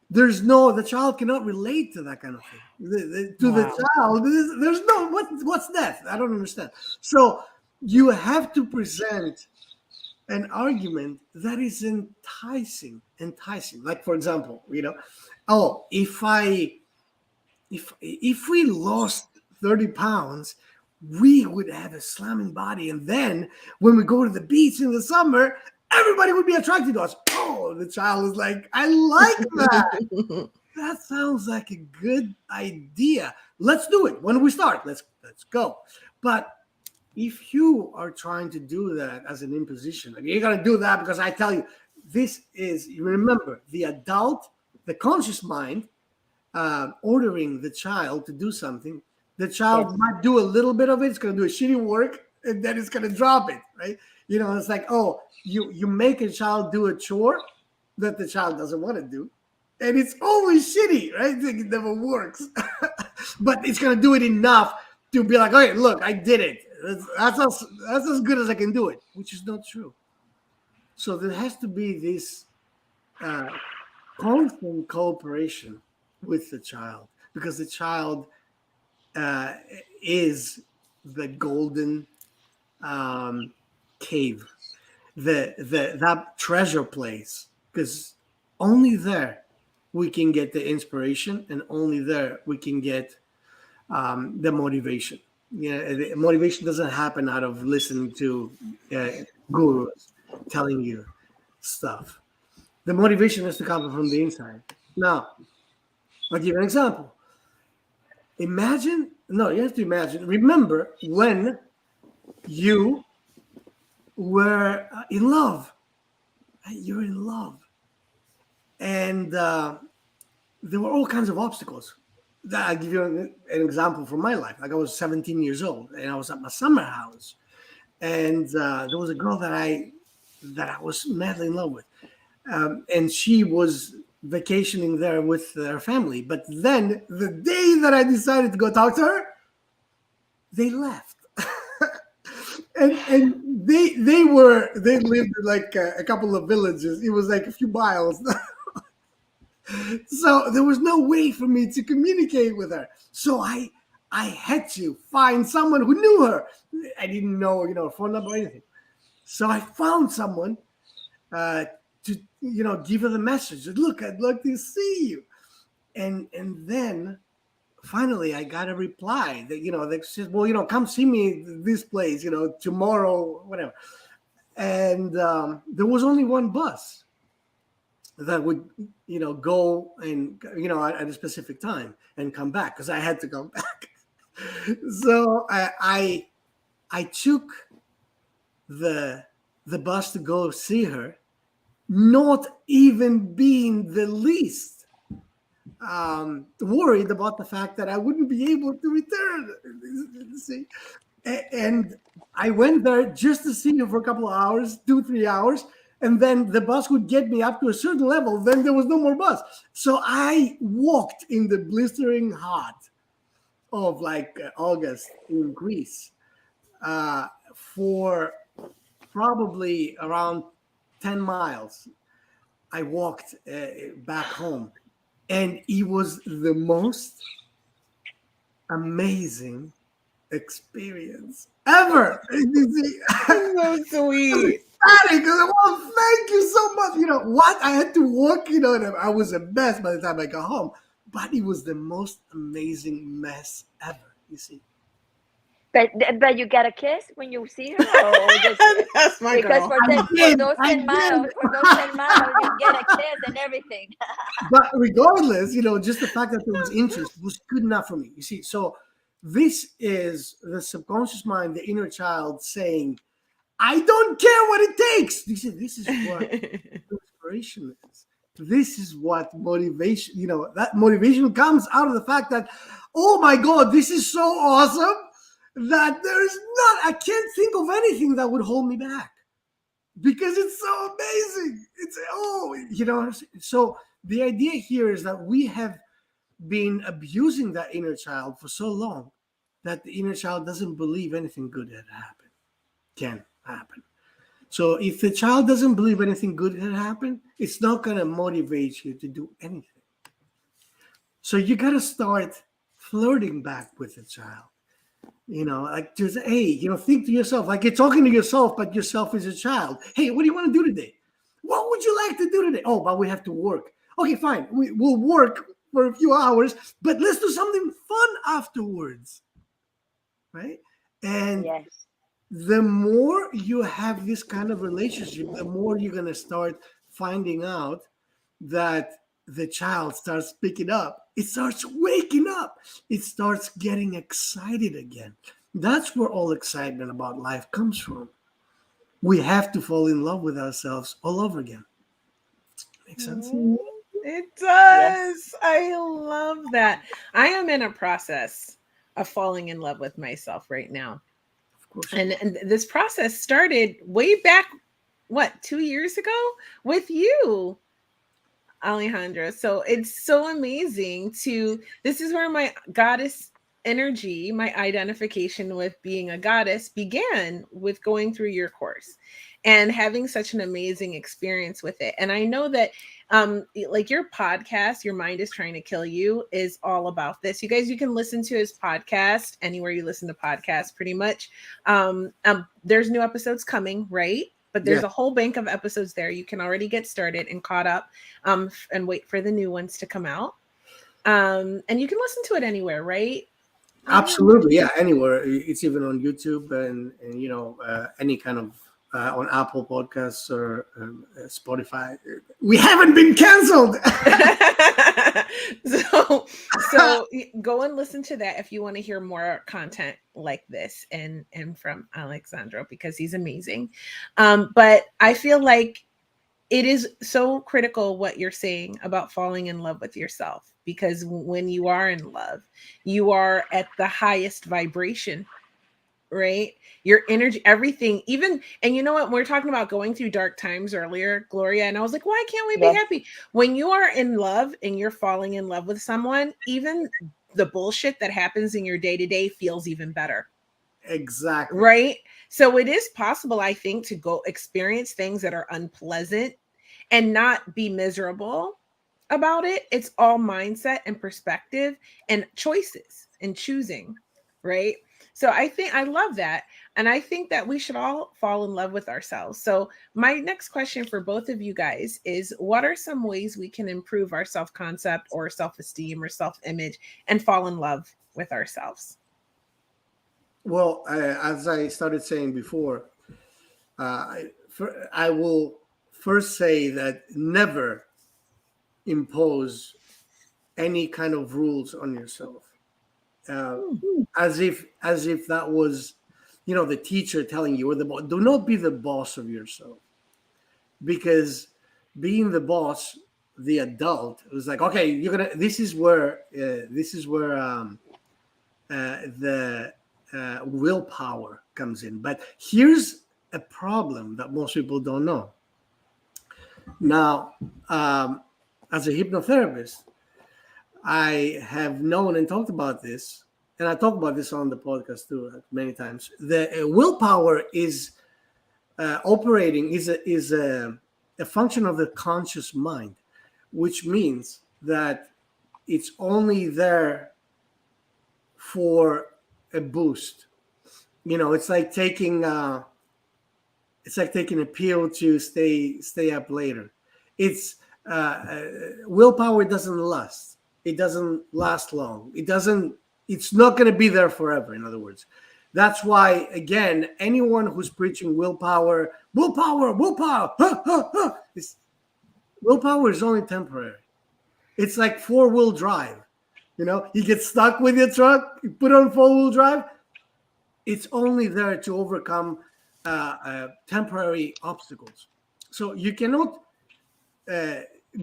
The child cannot relate to that kind of thing. To the Wow. child, there's no, what's death? I don't understand. So you have to present an argument that is enticing. Like, for example, oh, if we lost 30 pounds, we would have a slamming body. And then when we go to the beach in the summer, everybody would be attracted to us. Oh, the child is like, I like that. That sounds like a good idea. Let's do it. When do we start? Let's go. But if you are trying to do that as an imposition, like, you're going to do that because I tell you, remember, the adult, the conscious mind, ordering the child to do something. The child might do a little bit of it. It's going to do a shitty work, and then it's going to drop it, right? It's like, oh, you make a child do a chore that the child doesn't want to do, and it's always shitty, right? It never works. But it's going to do it enough to be like, okay, look, I did it. That's as good as I can do it, which is not true. So there has to be this constant cooperation with the child, because the child is the golden cave, that treasure place, because only there we can get the inspiration, and only there we can get the motivation. The motivation doesn't happen out of listening to gurus telling you stuff. The motivation has to come from the inside. Now, I'll give you an example. You have to imagine. Remember when you were in love. You're in love. And there were all kinds of obstacles. I'll give you an example from my life. Like, I was 17 years old, and I was at my summer house. And there was a girl that I was madly in love with. And she was vacationing there with her family. But then the day that I decided to go talk to her, they left. and they lived in like a couple of villages. It was like a few miles. So there was no way for me to communicate with her. So I had to find someone who knew her. I didn't know, her phone number or anything. So I found someone to give her the message. Look, I'd love to see you. And then finally I got a reply that that said, well, come see me this place, tomorrow, whatever. And there was only one bus that would go and at a specific time and come back, because I had to come back. So I took the bus to go see her, not even being the least worried about the fact that I wouldn't be able to return. See? And I went there just to see her for a couple of hours, 2-3 hours, and then the bus would get me up to a certain level. Then there was no more bus. So I walked in the blistering hot of like August in Greece for probably around 10 miles. I walked back home, and it was the most amazing experience ever. So sweet. Because, well, thank you so much. What? I had to walk, and I was a mess by the time I got home. But it was the most amazing mess ever, you see. But you get a kiss when you see her, or just That's my because girl. for those 10 miles, you get a kiss and everything. But regardless, just the fact that there was interest was good enough for me. You see, so this is the subconscious mind, the inner child saying, I don't care what it takes. This is what inspiration is. This is what motivation, that motivation comes out of the fact that, oh my God, this is so awesome that I can't think of anything that would hold me back, because it's so amazing. So the idea here is that we have been abusing that inner child for so long that the inner child doesn't believe anything good can happen. So if the child doesn't believe anything good can happen, it's not going to motivate you to do anything. So you got to start flirting back with the child. Like just, hey, think to yourself, like you're talking to yourself, but yourself is a child. Hey, what do you want to do today? What would you like to do today? Oh, but we have to work. Okay, fine. We'll work for a few hours, but let's do something fun afterwards. Right? And Yes. the more you have this kind of relationship, the more you're going to start finding out that the child starts picking up. It starts waking up. It starts getting excited again. That's where all excitement about life comes from. We have to fall in love with ourselves all over again. Make sense? It Yes. does. I love that. I am in a process of falling in love with myself right now. Of course. And this process started way back, what, 2 years ago with you, Alejandra. So it's so amazing this is where my goddess energy, my identification with being a goddess began with going through your course and having such an amazing experience with it. And I know that like your podcast, Your Mind is Trying to Kill You, is all about this. You guys, you can listen to his podcast anywhere you listen to podcasts pretty much. There's new episodes coming, right? But there's a whole bank of episodes there. You can already get started and caught up and wait for the new ones to come out. And you can listen to it anywhere, right? Absolutely, yeah. Anywhere. It's even on YouTube and any kind of on Apple Podcasts or Spotify. We haven't been canceled. so go and listen to that if you want to hear more content like this and from Alexandro, because he's amazing. But I feel like it is so critical what you're saying about falling in love with yourself, because when you are in love, you are at the highest vibration, right? Your energy, everything, even, and you know what? We're talking about going through dark times earlier, Gloria, and I was like, why can't we be Yes. happy? When you are in love and you're falling in love with someone, even the bullshit that happens in your day to day feels even better. Exactly. Right? So it is possible, I think, to go experience things that are unpleasant and not be miserable about it. It's all mindset and perspective and choices and choosing, right? So I think I love that. And I think that we should all fall in love with ourselves. So my next question for both of you guys is, what are some ways we can improve our self-concept or self-esteem or self-image and fall in love with ourselves? Well, as I started saying before, I will first say that never impose any kind of rules on yourself, as if that was, the teacher telling you, or the boss. Do not be the boss of yourself, because being the boss, the adult, was like, okay, you're gonna. This is where the willpower comes in. But here's a problem that most people don't know. Now, as a hypnotherapist, I have known and talked about this, and I talk about this on the podcast too many times. The willpower is operating is a function of the conscious mind, which means that it's only there for a boost. It's like taking a pill to stay up later. It's willpower doesn't last. It doesn't last long. It's not going to be there forever. In other words, that's why, again, anyone who's preaching willpower, willpower, willpower is only temporary. It's like four-wheel drive. You get stuck with your truck, you put on four-wheel drive. It's only there to overcome temporary obstacles. So you cannot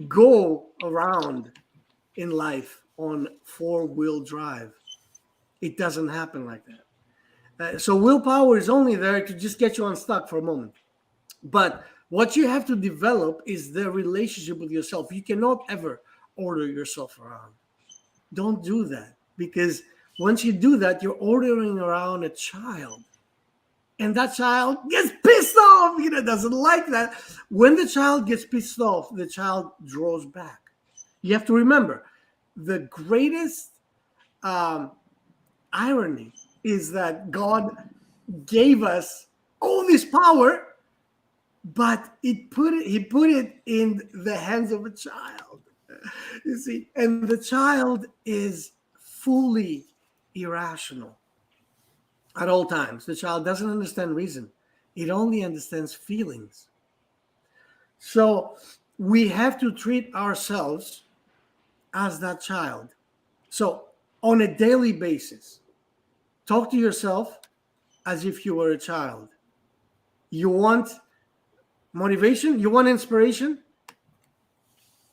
go around in life on four-wheel drive. It doesn't happen like that. So willpower is only there to just get you unstuck for a moment. But what you have to develop is the relationship with yourself. You cannot ever order yourself around. Don't do that, because once you do that, you're ordering around a child. And that child gets pissed off, doesn't like that. When the child gets pissed off, the child draws back. You have to remember, the greatest irony is that God gave us all this power, but he put it in the hands of a child. You see, and the child is fully irrational at all times. The child doesn't understand reason. It only understands feelings. So we have to treat ourselves as that child. So on a daily basis, talk to yourself as if you were a child. You want motivation? You want inspiration?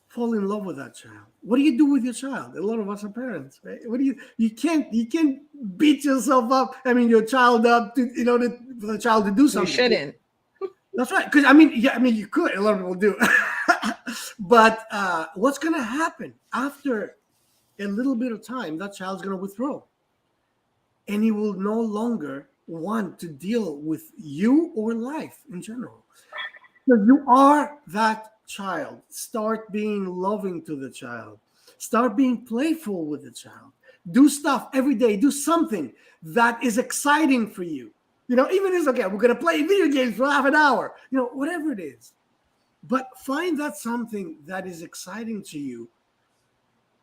Fall in love with that child. What do you do with your child? A lot of us are parents, right? You can't beat yourself up. I mean, your child up for the child to do something. You shouldn't. That's right. Because you could. A lot of people do. But what's going to happen after a little bit of time? That child's going to withdraw, and he will no longer want to deal with you or life in general. So you are that child. Start being loving to the child. Start being playful with the child. Do stuff every day. Do something that is exciting for you. Even if it's okay, we're going to play video games for half an hour. Whatever it is. But find that something that is exciting to you.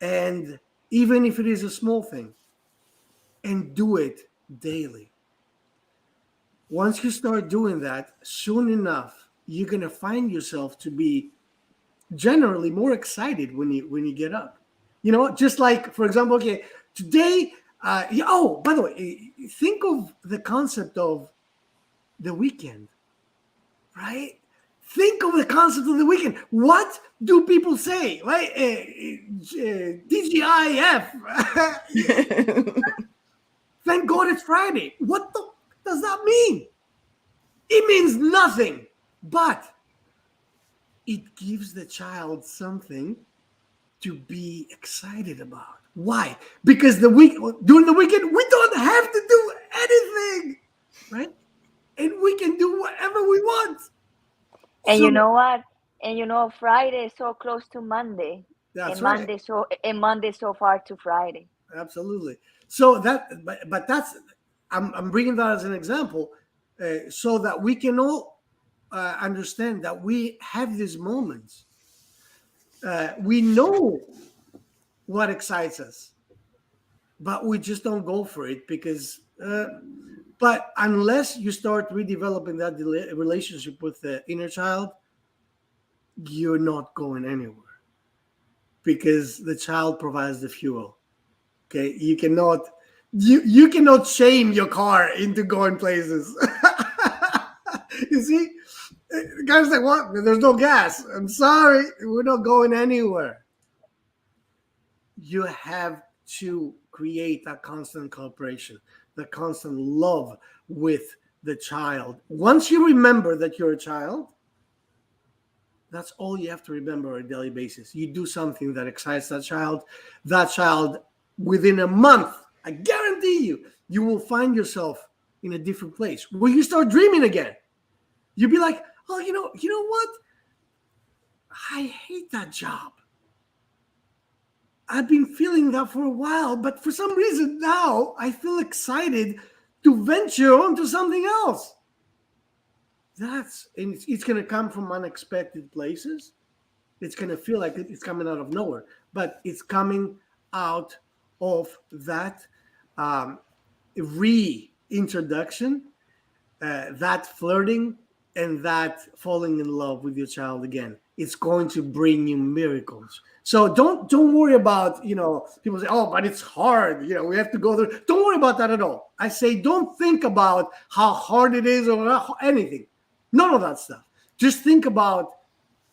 And even if it is a small thing, and do it daily. Once you start doing that, soon enough, you're going to find yourself to be generally more excited when you get up. Just like, for example, okay, today, by the way, think of the concept of the weekend, right? Think of the concept of the weekend. What do people say, right? DGIF. Thank God it's Friday. What does that mean? It means nothing, but it gives the child something to be excited about. Why? Because during the weekend, we don't have to do anything, right? And we can do whatever we want. And you know what? And Friday is so close to Monday. That's and right. Monday so far to Friday. Absolutely. So but that's I'm bringing that as an example, so that we can all understand that we have these moments. We know what excites us, but we just don't go for it because. But unless you start redeveloping that relationship with the inner child, you're not going anywhere, because the child provides the fuel. Okay, you cannot shame your car into going places. You see, the guy's like, "What? There's no gas. I'm sorry, we're not going anywhere." You have to create that constant cooperation, the constant love with the child. Once you remember that you're a child, that's all you have to remember on a daily basis. You do something that excites that child. That child, within a month, I guarantee you will find yourself in a different place where you start dreaming again. You'll be like, "Oh, you know what? I hate that job. I've been feeling that for a while, but for some reason now I feel excited to venture onto something else." And it's going to come from unexpected places. It's going to feel like it's coming out of nowhere, but it's coming out of that reintroduction, that flirting, and that falling in love with your child again. It's going to bring you miracles. So don't worry about, people say, "Oh, but it's hard. We have to go there." Don't worry about that at all. I say, don't think about how hard it is or anything. None of that stuff. Just think about,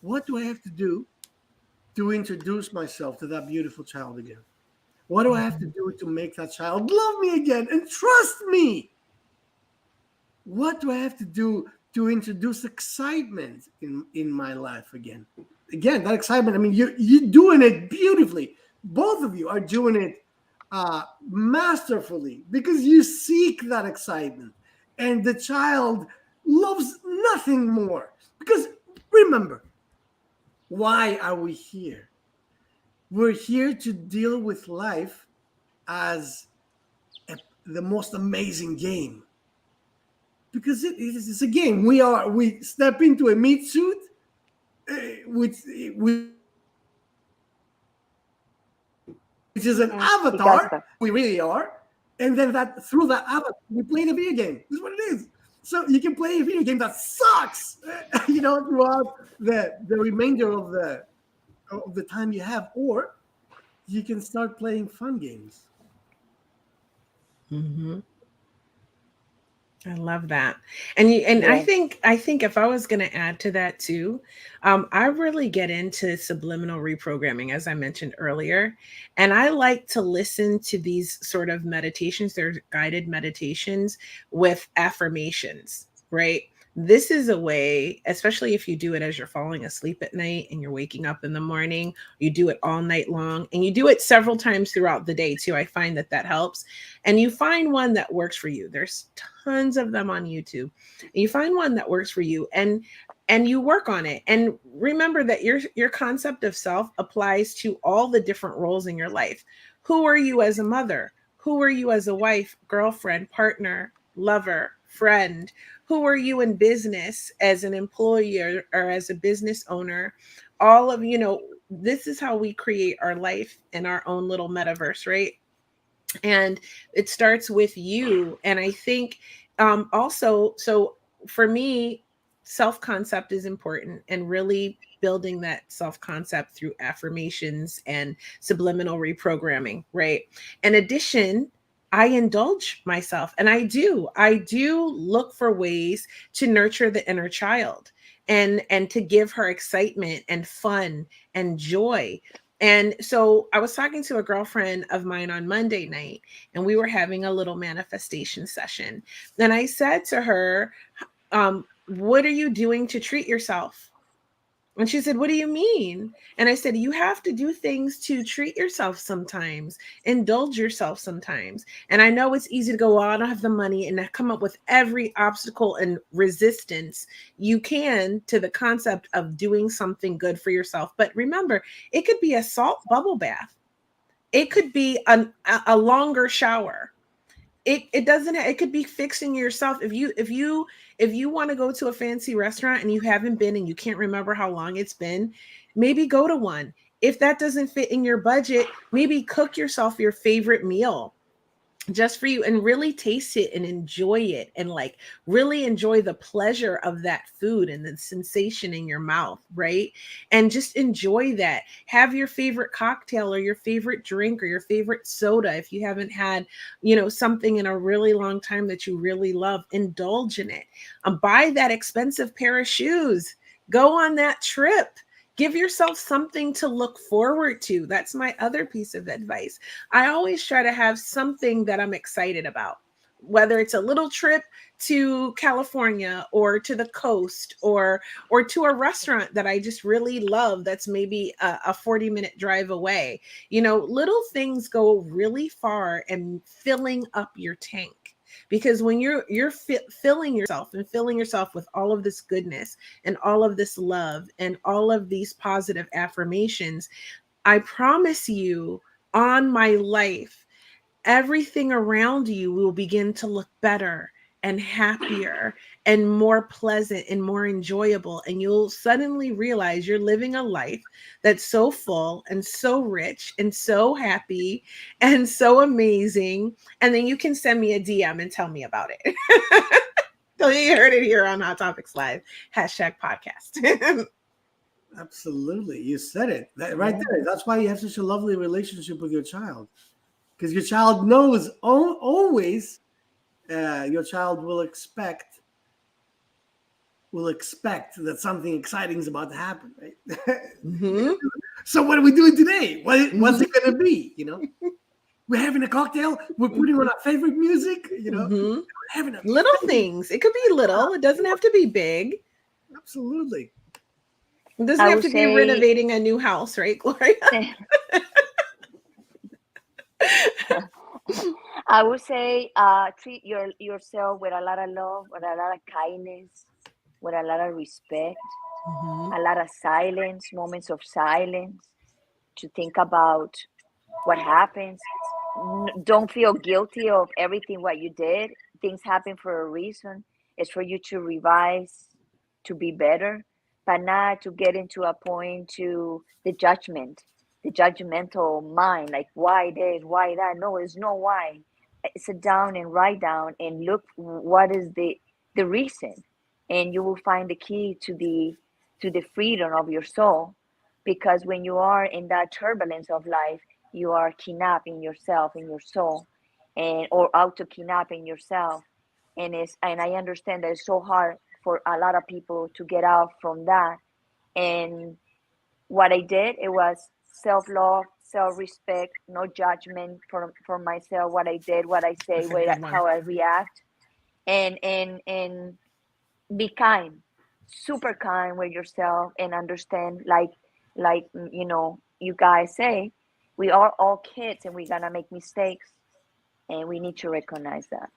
what do I have to do to introduce myself to that beautiful child again? What do I have to do to make that child love me again and trust me? What do I have to do to introduce excitement in my life again? Again, that excitement, I mean, you're doing it beautifully. Both of you are doing it masterfully, because you seek that excitement. And the child loves nothing more. Because remember, why are we here? We're here to deal with life as the most amazing game. Because it's a game. We step into a meat suit, which which is an avatar, Exactly. we really are, and then that through that avatar we play the video game. This is what it is. So you can play a video game that sucks, throughout the remainder of the time you have, or you can start playing fun games. Mm-hmm. I love that. And Yeah. I think if I was going to add to that too, I really get into subliminal reprogramming, as I mentioned earlier. And I like to listen to these sort of meditations. They're guided meditations with affirmations, right? This is a way, especially if you do it as you're falling asleep at night and you're waking up in the morning, you do it all night long, and you do it several times throughout the day too. I find that that helps. And you find one that works for you. There's tons of them on YouTube. And you find one that works for you, and you work on it. And remember that your concept of self applies to all the different roles in your life. Who are you as a mother? Who are you as a wife, girlfriend, partner, lover, friend? Who are you in business as an employee or as a business owner? All of, this is how we create our life in our own little metaverse, right? And it starts with you. And I think also, so for me, self concept is important, and really building that self concept through affirmations and subliminal reprogramming, right? In addition, I indulge myself, and I do look for ways to nurture the inner child, and to give her excitement and fun and joy. And so I was talking to a girlfriend of mine on Monday night, and we were having a little manifestation session. And I said to her, what are you doing to treat yourself? And she said, what do you mean? And I said, you have to do things to treat yourself sometimes, indulge yourself sometimes. And I know it's easy to go, oh, I don't have the money, and come up with every obstacle and resistance you can to the concept of doing something good for yourself. But remember, it could be a salt bubble bath, it could be a longer shower. It doesn't, it could be fixing yourself. If you want to go to a fancy restaurant and you haven't been and you can't remember how long it's been, maybe go to one. If that doesn't fit in your budget, maybe cook yourself your favorite meal just for you, and really taste it and enjoy it, and like really enjoy the pleasure of that food and the sensation in your mouth, right? And just enjoy that. Have your favorite cocktail or your favorite drink or your favorite soda. If you haven't had, something in a really long time that you really love, indulge in it. Buy that expensive pair of shoes, go on that trip. Give yourself something to look forward to. That's my other piece of advice. I always try to have something that I'm excited about, whether it's a little trip to California or to the coast, or to a restaurant that I just really love that's maybe a 40-minute drive away. Little things go really far in filling up your tank. Because when you're filling yourself with all of this goodness and all of this love and all of these positive affirmations, I promise you, on my life, everything around you will begin to look better and happier and more pleasant and more enjoyable. And you'll suddenly realize you're living a life that's so full and so rich and so happy and so amazing. And then you can send me a DM and tell me about it. So you heard it here on Hot Topics Live, #podcast. Absolutely, you said it right there. That's why you have such a lovely relationship with your child, because your child knows always. Your child will expect that something exciting is about to happen, right? Mm-hmm. So what are we doing today? What's it going to be? We're having a cocktail. We're putting on our favorite music. Mm-hmm. We're having a Little things. It could be little. It doesn't have to be big. absolutely. It doesn't I have would to be say renovating a new house, right, Gloria? I would say treat yourself with a lot of love, with a lot of kindness, with a lot of respect, Mm-hmm. a lot of silence, moments of silence to think about what happens. Don't feel guilty of everything what you did. Things happen for a reason. It's for you to revise, to be better, but not to get into a point to the judgmental mind, like why this, why that. No, it's no why. Sit down and write down and look what is the reason, and you will find the key to the freedom of your soul. Because when you are in that turbulence of life, you are kidnapping yourself and your soul, and or auto kidnapping yourself. And I understand that it's so hard for a lot of people to get out from that. And what I did, it was self-love, self-respect, no judgment for myself, what I did, what I say, That's a good one. how I react, and be kind, super kind with yourself, and understand, like you guys say, we are all kids and we're gonna make mistakes, and we need to recognize that.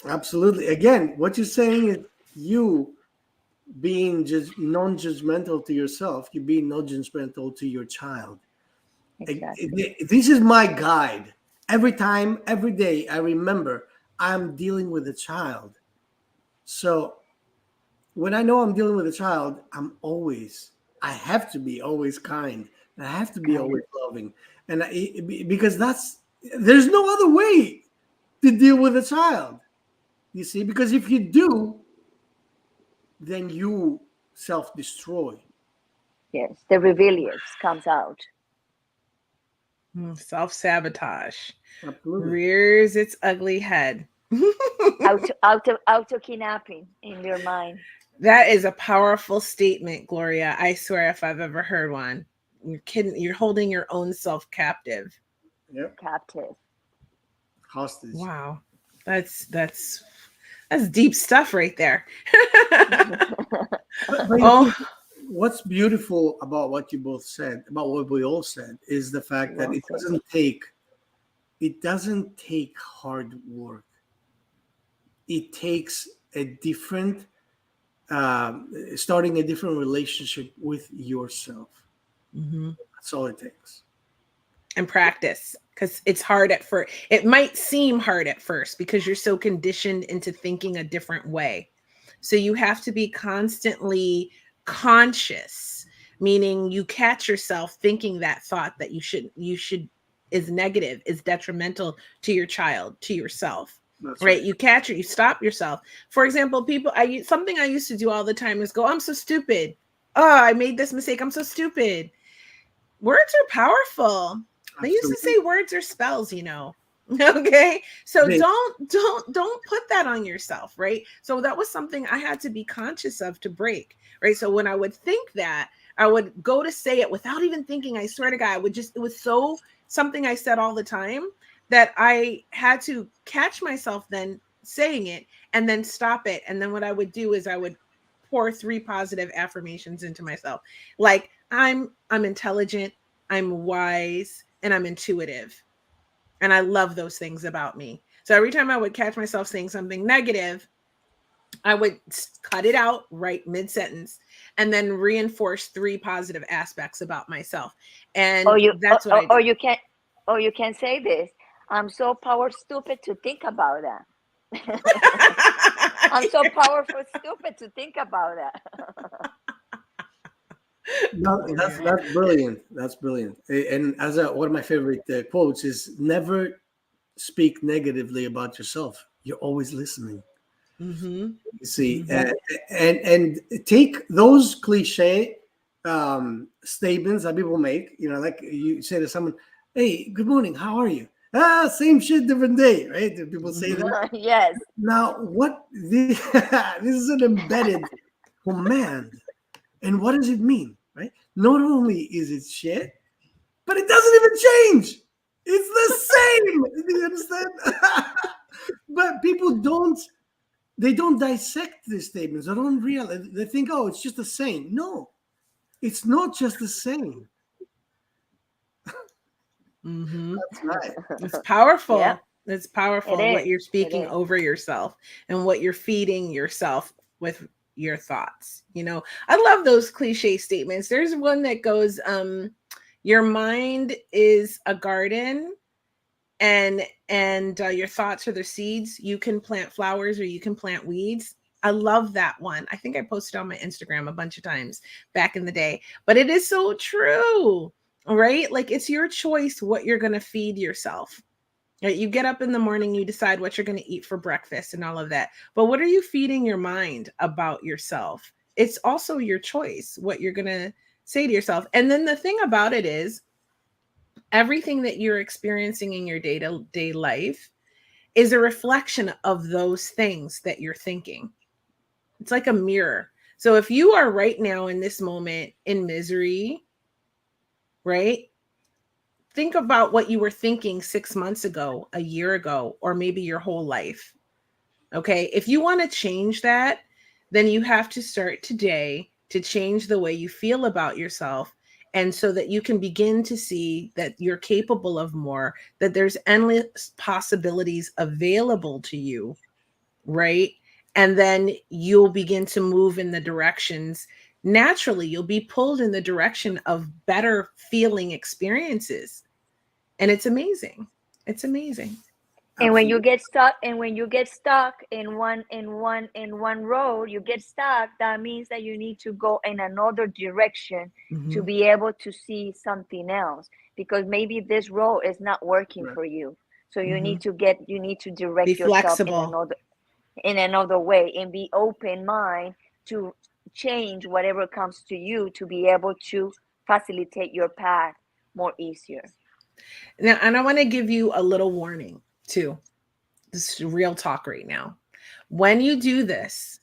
Absolutely. Again, what you're saying is you being just non-judgmental to yourself, you being non-judgmental to your child. Exactly. This is my guide. Every time, every day, I remember I'm dealing with a child. So when I know I'm dealing with a child, I have to be always kind. I have to be Kind. always loving. Because there's no other way to deal with a child. You see, because if you do, then you self destroy. Yes, the rebellious comes out. Self sabotage Absolutely. rears its ugly head. Auto kidnapping in your mind. That is a powerful statement, Gloria. I swear, if I've ever heard one, you're kidding. You're holding your own self captive. Yep. Captive. Hostage. Wow, that's that's deep stuff right there. But you Oh, know, what's beautiful about what you both said, about what we all said, is the fact that Well said. it doesn't take hard work. It takes a different starting a different relationship with yourself. mhm. That's all it takes. And practice, because it's hard at first. It might seem hard at first because you're so conditioned into thinking a different way. So you have to be constantly conscious, meaning you catch yourself thinking that thought that you should is negative, is detrimental to your child, to yourself. That's Right? right. You catch it, you stop yourself. For example, something I used to do all the time is go, I'm so stupid. Oh, I made this mistake. I'm so stupid. Words are powerful. They used to Absolutely. say words are spells, you know. Okay, so They, don't put that on yourself, right? So that was something I had to be conscious of to break, right? So when I would think that, I would go to say it without even thinking. I swear to God, I would just, it was so something I said all the time that I had to catch myself then saying it and then stop it. And then what I would do is I would pour three positive affirmations into myself, like I'm intelligent, I'm wise, and I'm intuitive. And I love those things about me. So every time I would catch myself saying something negative, I would cut it out right mid sentence and then reinforce three positive aspects about myself. Or And you that's what I or did. you can or you can say this. I'm so power stupid to think about that. I'm so powerful stupid to think about that. no, that's Gloria. that's brilliant. That's brilliant. And one of my favorite quotes is never speak negatively about yourself. You're always listening. Mm-hmm. You see, Mm-hmm. and take those cliche statements that people make. You know, like you say to someone, "Hey, good morning. How are you?" Ah, same shit, different day, right? Do people say Mm-hmm. that? Yes. Now, what this is an embedded command, and what does it mean, right? Not only is it shit, but it doesn't even change. It's the same. Do you understand? But people don't dissect these statements. They don't realize. They think, oh, it's just the same. No, it's not just the same. Mm-hmm. That's nice. It's Yeah, powerful. It's it powerful what is. you're It speaking is. over yourself and what you're feeding yourself with your thoughts. I love those cliche statements. There's one that goes, your mind is a garden, and your thoughts are the seeds. You can plant flowers or you can plant weeds. I love that one. I think I posted on my Instagram a bunch of times back in the day, but it is so true, right? Like, it's your choice what you're going to feed yourself. Right? You get up in the morning, you decide what you're going to eat for breakfast and all of that. But what are you feeding your mind about yourself? It's also your choice what you're going to say to yourself. And then the thing about it is, everything that you're experiencing in your day-to-day life is a reflection of those things that you're thinking. It's like a mirror. So if you are right now in this moment in misery, right? Think about what you were thinking 6 months ago, a year ago, or maybe your whole life. Okay. If you want to change that, then you have to start today to change the way you feel about yourself. And so that you can begin to see that you're capable of more, that there's endless possibilities available to you, right? And then you'll begin to move in the directions naturally. You'll be pulled in the direction of better feeling experiences. And it's amazing. It's amazing. And when you Absolutely. get stuck, in one road, you get stuck, that means that you need to go in another direction to Mhm. be able to see something else, because maybe this road is not working Right. for you. So Mhm. you need to Be direct yourself flexible. in another way, and be open mind to change whatever comes to you, to be able to facilitate your path more easier. Now, and I want to give you a little warning too. This is real talk right now. When you do this,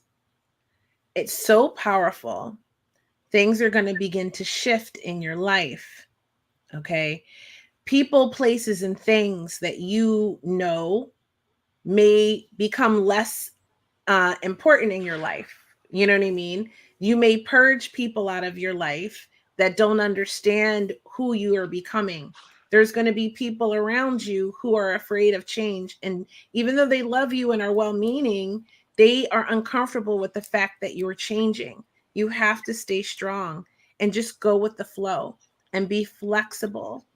it's so powerful. Things are going to begin to shift in your life. Okay. People, places, and things that may become less important in your life. You know what I mean? You may purge people out of your life that don't understand who you are becoming. There's going to be people around you who are afraid of change. And even though they love you and are well meaning, they are uncomfortable with the fact that you're changing. You have to stay strong and just go with the flow and be flexible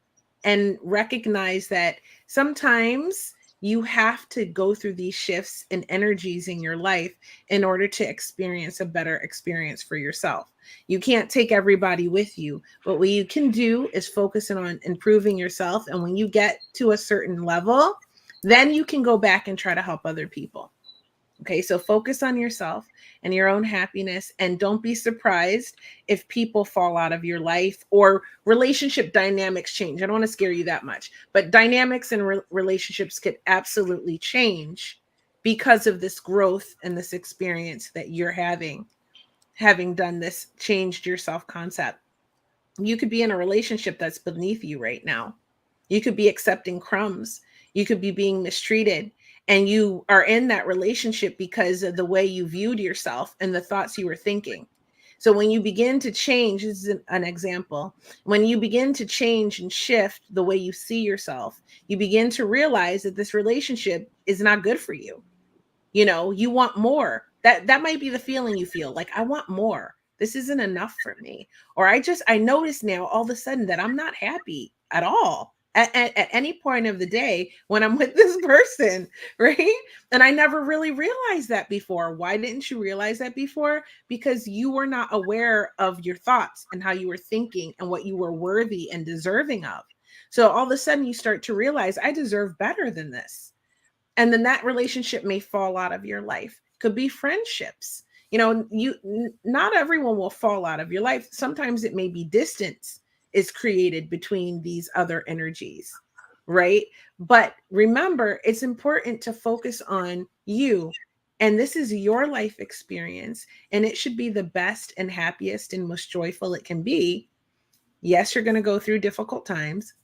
and recognize that sometimes you have to go through these shifts and energies in your life in order to experience a better experience for yourself. You can't take everybody with you, but what you can do is focus on improving yourself. And when you get to a certain level, then you can go back and try to help other people. Okay, so focus on yourself and your own happiness, and don't be surprised if people fall out of your life or relationship dynamics change. I don't want to scare you that much, but dynamics and relationships could absolutely change because of this growth and this experience that you're having done this, changed your self concept. You could be in a relationship that's beneath you right now. You could be accepting crumbs. You could be being mistreated. And you are in that relationship because of the way you viewed yourself and the thoughts you were thinking. So when you begin to change, this is an example. When you begin to change and shift the way you see yourself, you begin to realize that this relationship is not good for you. You want more. That might be the feeling you feel, like, I want more. This isn't enough for me. Or I notice now all of a sudden that I'm not happy at all at any point of the day when I'm with this person, right? And I never really realized that before. Why didn't you realize that before? Because you were not aware of your thoughts and how you were thinking and what you were worthy and deserving of. So all of a sudden you start to realize, I deserve better than this. And then that relationship may fall out of your life. Could be friendships. Not everyone will fall out of your life. Sometimes it may be distance is created between these other energies, right? But remember, it's important to focus on you, and this is your life experience, and it should be the best and happiest and most joyful it can be. Yes, you're going to go through difficult times,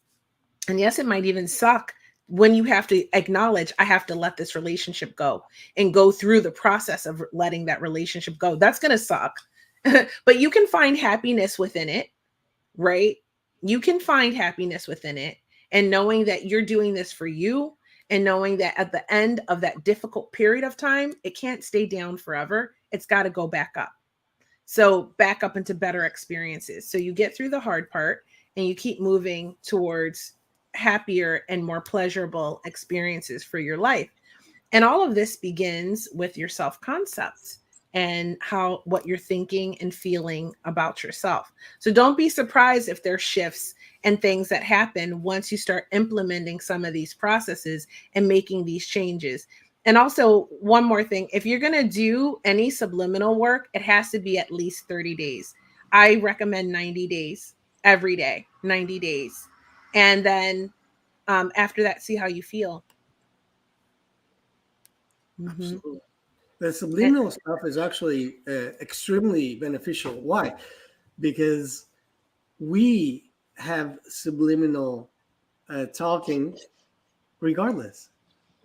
and yes, it might even suck when you have to acknowledge, I have to let this relationship go and go through the process of letting that relationship go. That's going to suck. But you can find happiness within it, right? You can find happiness within it. and knowing that you're doing this for you, and knowing that at the end of that difficult period of time, it can't stay down forever. It's got to go back up. So back up into better experiences. So you get through the hard part and you keep moving towards happier and more pleasurable experiences for your life. And all of this begins with your self concept and how what you're thinking and feeling about yourself. So don't be surprised if there's shifts and things that happen once you start implementing some of these processes and making these changes. And also, one more thing, if you're going to do any subliminal work, it has to be at least 30 days. I recommend 90 days every day, 90 days. And then after that, see how you feel. Absolutely. The subliminal stuff is actually extremely beneficial. Why? Because we have subliminal talking regardless.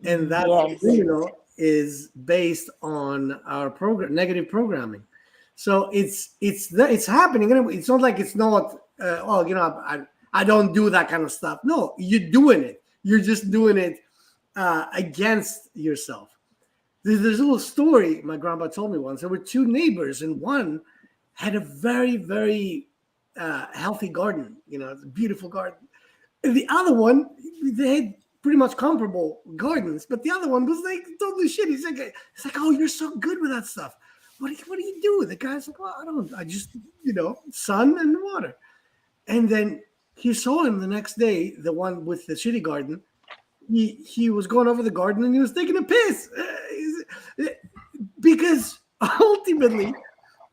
And that subliminal is based on our negative programming. So it's happening. It's not like it's not, I don't do that kind of stuff. No, you're doing it. You're just doing it against yourself. There's a little story my grandpa told me once. There were two neighbors, and one had a very, very healthy garden, a beautiful garden. And the other one, they had pretty much comparable gardens, but the other one was like totally shit. He's like, oh, you're so good with that stuff. What do you do? The guy's like, well, I just, sun and water. And then he saw him the next day, the one with the shitty garden. He was going over the garden and he was taking a piss. Because ultimately,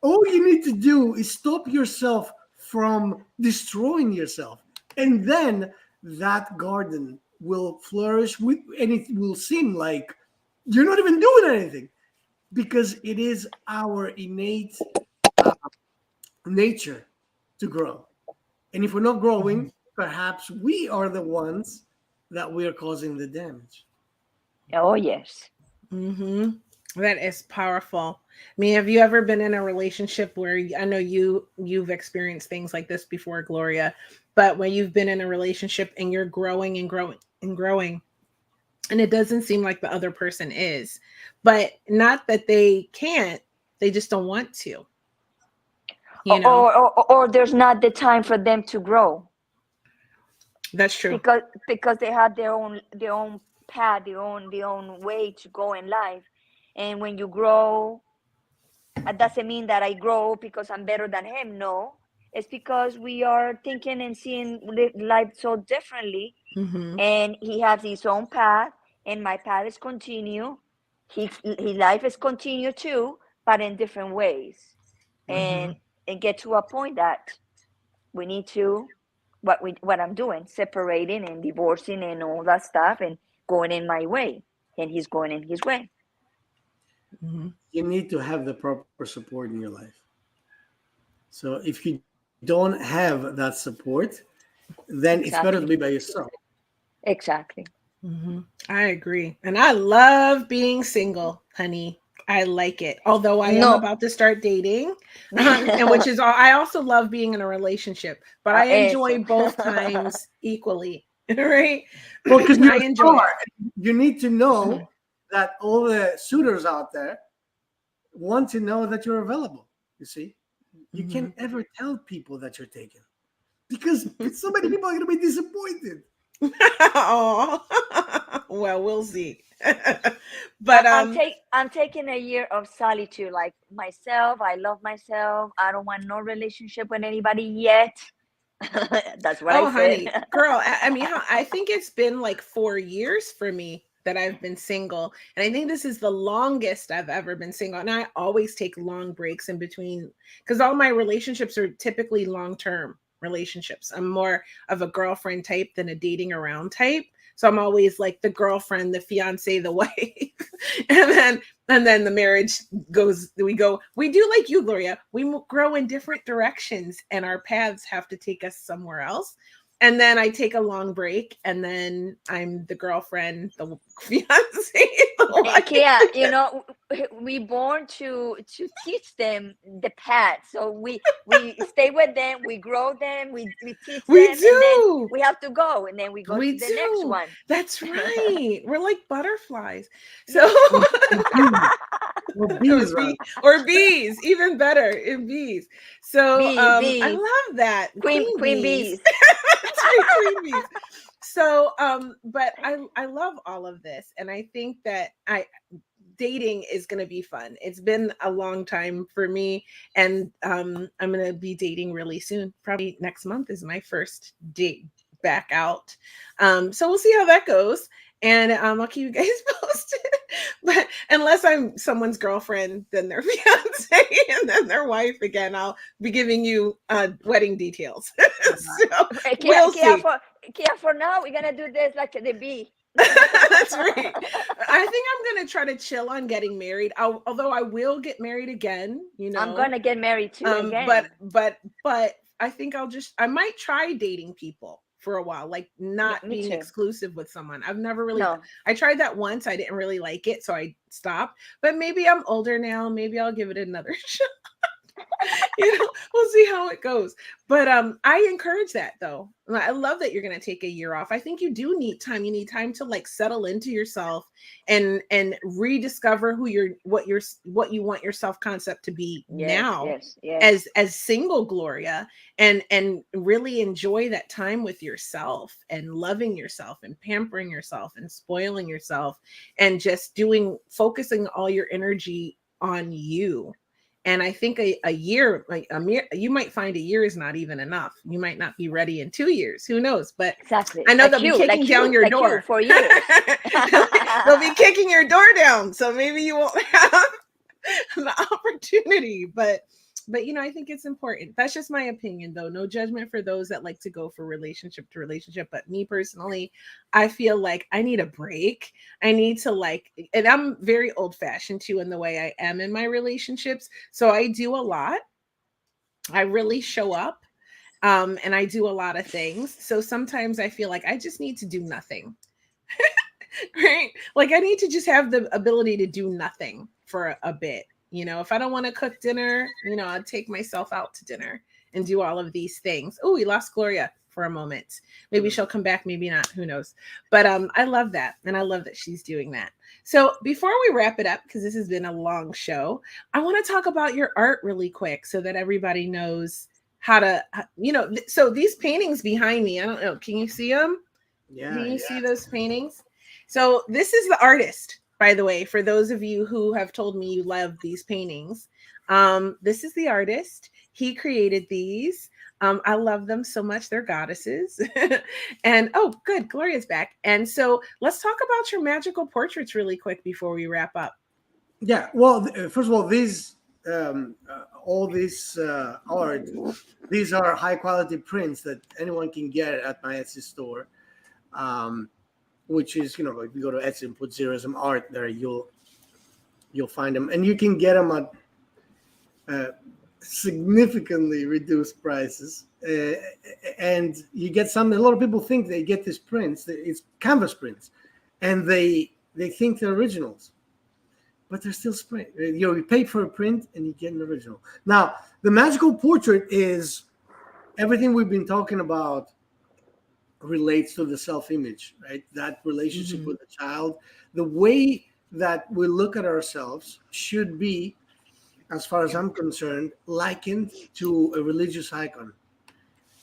all you need to do is stop yourself from destroying yourself. And then that garden will flourish and it will seem like you're not even doing anything, because it is our innate nature to grow. And if we're not growing, perhaps we are the ones that we are causing the damage. Oh, yes. Mm-hmm. That is powerful. I mean, have you ever been in a relationship where, I know you've experienced things like this before, Gloria, but when you've been in a relationship and you're growing and growing and growing, and it doesn't seem like the other person is, but not that they can't, they just don't want to, or there's not the time for them to grow. That's true. Because they have their own path, their own way to go in life. And when you grow, it doesn't mean that I grow because I'm better than him. No, it's because we are thinking and seeing life so differently. Mm-hmm. And he has his own path, and my path is continue. His life is continue too, but in different ways. And get to a point that we need to what I'm doing, separating and divorcing and all that stuff, and going in my way, and he's going in his way. You need to have the proper support in your life. So if you don't have that support, then it's better to be by yourself. Exactly. I agree. And I love being single, honey. I like it. Although I am about to start dating, and which is all. I also love being in a relationship, but I enjoy both times equally. Right? Well, because I enjoy it. You need to know that all the suitors out there want to know that you're available. You see, you can't ever tell people that you're taken, because so many people are going to be disappointed. Oh, well, we'll see. But I'm taking a year of solitude, like myself. I love myself. I don't want no relationship with anybody yet. That's what I said. Honey, girl, I mean, I think it's been like 4 years for me that I've been single, and I think this is the longest I've ever been single. And I always take long breaks in between, because all my relationships are typically long-term relationships. I'm more of a girlfriend type than a dating around type. So I'm always like the girlfriend, the fiance, the wife. and then the marriage goes, we do like you, Gloria. We grow in different directions and our paths have to take us somewhere else. And then I take a long break, and then I'm the girlfriend, the fiance, the Kia, we born to teach them the path. So we stay with them, we grow them, we teach We them, and then do. we have to go, and then we go We to the next do. one. That's right. We're like butterflies. So Yes. Or bees, right? or bees, even better, in bees. So I Bees, love that. queen Bees. bees. That's right, queen bees. So but I love all of this, and I think that I dating is going to be fun. It's been a long time for me, and I'm going to be dating really soon. Probably next month is my first date back out. So we'll see how that goes, and I'll keep you guys posted. But unless I'm someone's girlfriend, then their fiance, and then their wife again, I'll be giving you wedding details. So we'll see. Kia, for now, we're gonna do this like the bee. That's right. I think I'm gonna try to chill on getting married. Although I will get married again, I'm gonna get married too again. But I think I might try dating people for a while, like not Me being too. exclusive with someone. I've never really. No. I tried that once. I didn't really like it, so I stopped. But maybe I'm older now. Maybe I'll give it another shot. We'll see how it goes. But I encourage that, though. I love that you're going to take a year off. I think you do need time. You need time to like settle into yourself and rediscover what you want your self concept to be now. Yes. As single Gloria, and really enjoy that time with yourself and loving yourself and pampering yourself and spoiling yourself and just focusing all your energy on you. And I think a year, you might find a year is not even enough. You might not be ready in 2 years. Who knows? But exactly. I know they'll be kicking down your door for years. They'll be kicking your door down. So maybe you won't have the opportunity. But I think it's important. That's just my opinion, though. No judgment for those that like to go from relationship to relationship. But me personally, I feel like I need a break. I need to and I'm very old fashioned too in the way I am in my relationships. So I do a lot. I really show up. And I do a lot of things. So sometimes I feel like I just need to do nothing. Right? Like I need to just have the ability to do nothing for a bit. If I don't want to cook dinner, I'll take myself out to dinner and do all of these things. Oh, we lost Gloria for a moment. Maybe she'll come back, maybe not, who knows. But I love that. And I love that she's doing that. So before we wrap it up, because this has been a long show, I want to talk about your art really quick so that everybody knows how to, so these paintings behind me, I don't know, can you see them? Yeah. Can you see those paintings? So this is the artist, by the way, for those of you who have told me you love these paintings. This is the artist. He created these. I love them so much. They're goddesses. And oh, good. Gloria's back. And so let's talk about your magical portraits really quick before we wrap up. Yeah. Well, first of all, all this art, these are high quality prints that anyone can get at my Etsy store. Which is, if you go to Etsy and put Zerism art there, you'll find them, and you can get them at significantly reduced prices. And you get a lot of people think they get these prints, it's canvas prints, and they think they're originals, but they're still print. You pay for a print and you get an original. Now, the magical portrait is everything we've been talking about relates to the self-image, right? That relationship with the child, the way that we look at ourselves should be, as far as I'm concerned, likened to a religious icon.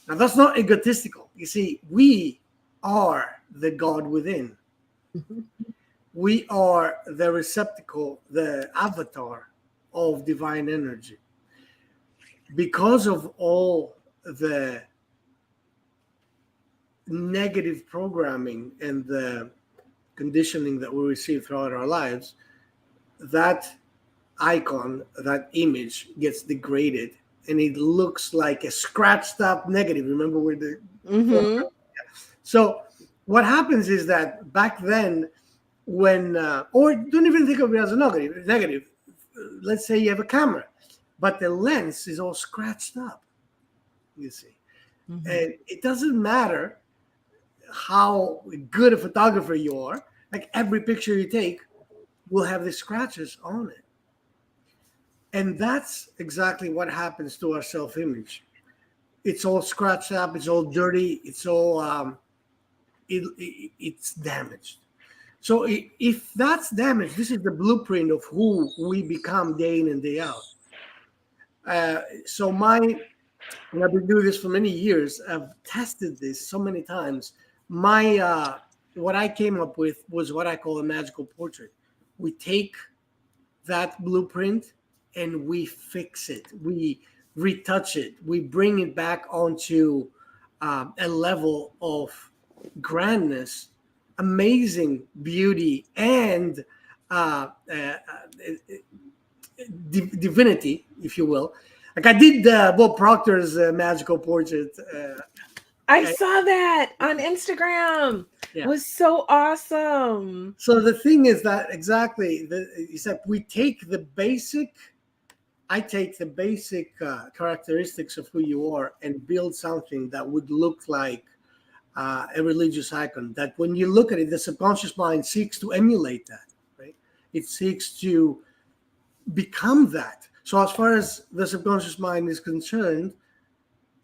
Now, that's not egotistical. You see, we are the God within. We are the receptacle, the avatar of divine energy. Because of all the negative programming and the conditioning that we receive throughout our lives, that icon, that image gets degraded and it looks like a scratched up negative. Remember where the So what happens is that back then, when or don't even think of it as a negative, let's say you have a camera, but the lens is all scratched up, you see. And it doesn't matter how good a photographer you are, like every picture you take, will have the scratches on it. And that's exactly what happens to our self-image. It's all scratched up, it's all dirty, it's all it's damaged. So if that's damaged, this is the blueprint of who we become day in and day out. So and I've been doing this for many years. I've tested this so many times. What I came up with was what I call a magical portrait. We take that blueprint and we fix it. We retouch it. We bring it back onto a level of grandness, amazing beauty, and divinity, if you will. Like I did Bob Proctor's magical portrait. I saw that on Instagram. Yeah. It was so awesome. So the thing is that exactly, except I take the basic characteristics of who you are and build something that would look like a religious icon. That when you look at it, the subconscious mind seeks to emulate that, right? It seeks to become that. So as far as the subconscious mind is concerned,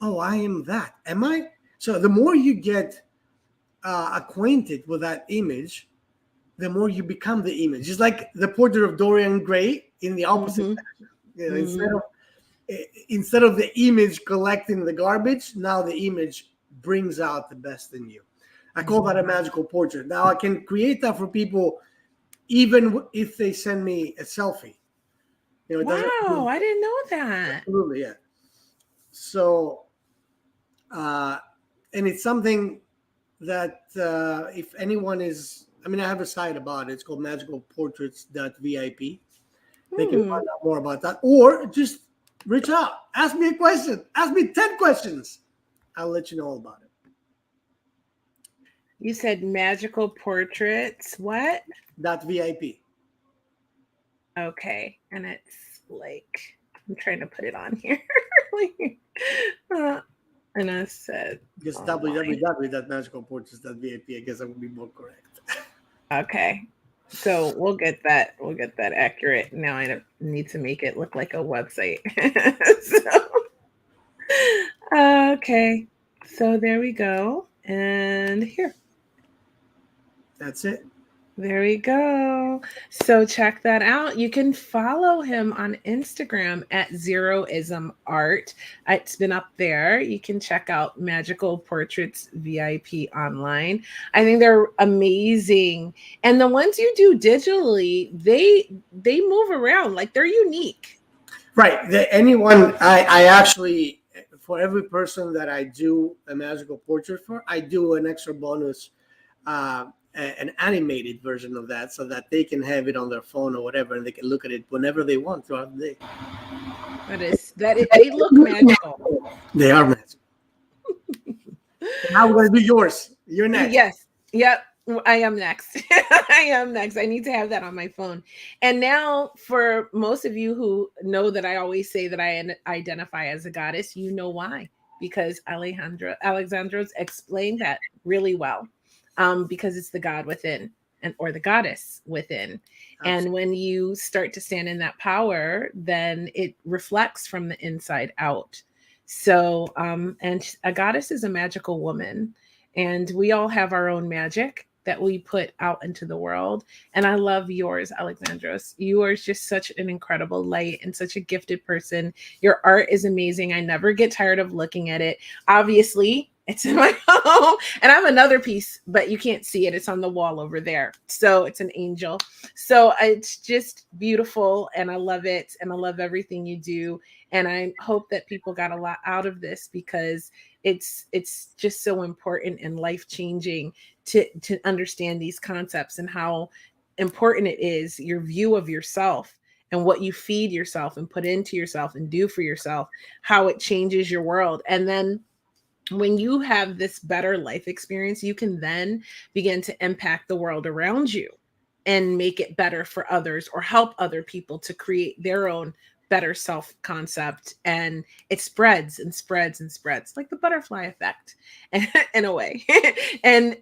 oh, I am that. Am I? So the more you get acquainted with that image, the more you become the image. It's like the portrait of Dorian Gray in the opposite fashion. You know, instead of the image collecting the garbage, now the image brings out the best in you. I call that a magical portrait. Now I can create that for people, even if they send me a selfie. You know, wow, I didn't know that. Absolutely, yeah. So, and it's something that if anyone is, I mean, I have a site about it. It's called magicalportraits.vip. They can find out more about that, or just reach out, ask me a question, ask me 10 questions. I'll let you know all about it. You said magical portraits. What? .vip. Okay, and it's like I'm trying to put it on here. And I said just www.magicalportraits.vip. I guess that would be more correct. Okay. So we'll get that accurate. Now I need to make it look like a website. Okay. So there we go. And here. That's it. There we go. So check that out. You can follow him on Instagram at Zeroism Art. It's been up there. You can check out Magical Portraits VIP online. I think they're amazing. And the ones you do digitally, they move around. Like they're unique. Right. Anyone, I actually, for every person that I do a magical portrait for, I do an extra bonus an animated version of that so that they can have it on their phone or whatever, and they can look at it whenever they want throughout the day. They look magical. They are magical. Now we're going to do yours. You're next. Yes. Yep. I am next. I need to have that on my phone. And now for most of you who know that I always say that I identify as a goddess, you know why. Because Alexandros explained that really well. Because it's the God within or the goddess within. Absolutely. And when you start to stand in that power, then it reflects from the inside out. So, and a goddess is a magical woman, and we all have our own magic that we put out into the world. And I love yours, Alexandros. You are just such an incredible light and such a gifted person. Your art is amazing. I never get tired of looking at it. Obviously, it's in my home, and I have another piece, but you can't see it. It's on the wall over there. So it's an angel. So it's just beautiful, and I love it, and I love everything you do. And I hope that people got a lot out of this, because it's just so important and life-changing to understand these concepts and how important it is, your view of yourself and what you feed yourself and put into yourself and do for yourself, how it changes your world. And then when you have this better life experience, you can then begin to impact the world around you and make it better for others, or help other people to create their own better self-concept. And it spreads and spreads and spreads, like the butterfly effect in a way. and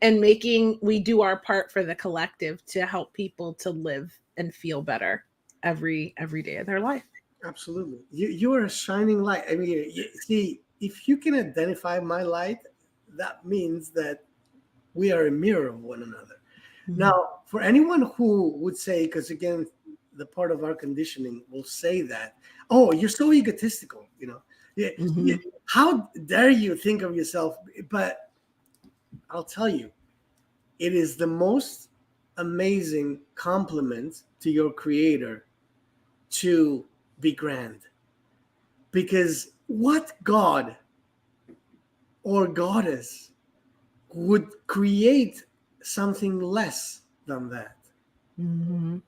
we do our part for the collective to help people to live and feel better every day of their life. Absolutely. You are a shining light. I mean, see, if you can identify my light, that means that we are a mirror of one another. Now, for anyone who would say, because again, the part of our conditioning will say that, oh, you're so egotistical, Mm-hmm. how dare you think of yourself? But I'll tell you, it is the most amazing compliment to your creator to be grand. Because what god or goddess would create something less than that? Mm-hmm.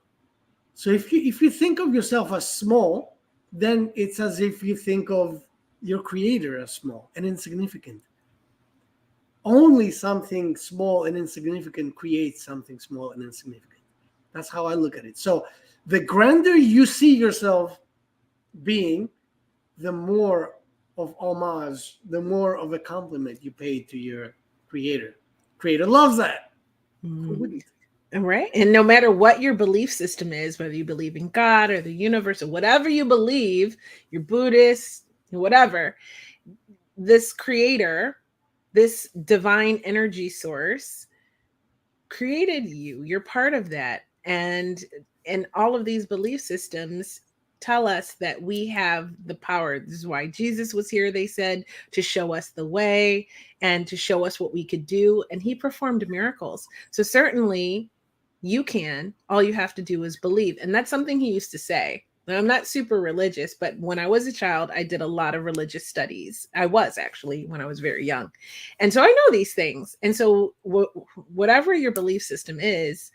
So if you think of yourself as small, then it's as if you think of your creator as small and insignificant. Only something small and insignificant creates something small and insignificant. That's how I look at it. So the grander you see yourself being, the more of homage, the more of a compliment you pay to your creator. Creator loves that. Who Mm-hmm. wouldn't? Right. And no matter what your belief system is, whether you believe in God or the universe or whatever you believe, you're Buddhist, whatever, this creator, this divine energy source created you. You're part of that. And all of these belief systems tell us that we have the power. This is why Jesus was here, they said, to show us the way and to show us what we could do. And he performed miracles. So certainly you can. All you have to do is believe. And that's something he used to say. Now, I'm not super religious, but when I was a child, I did a lot of religious studies. I was actually when I was very young. And so I know these things. And so whatever your belief system is,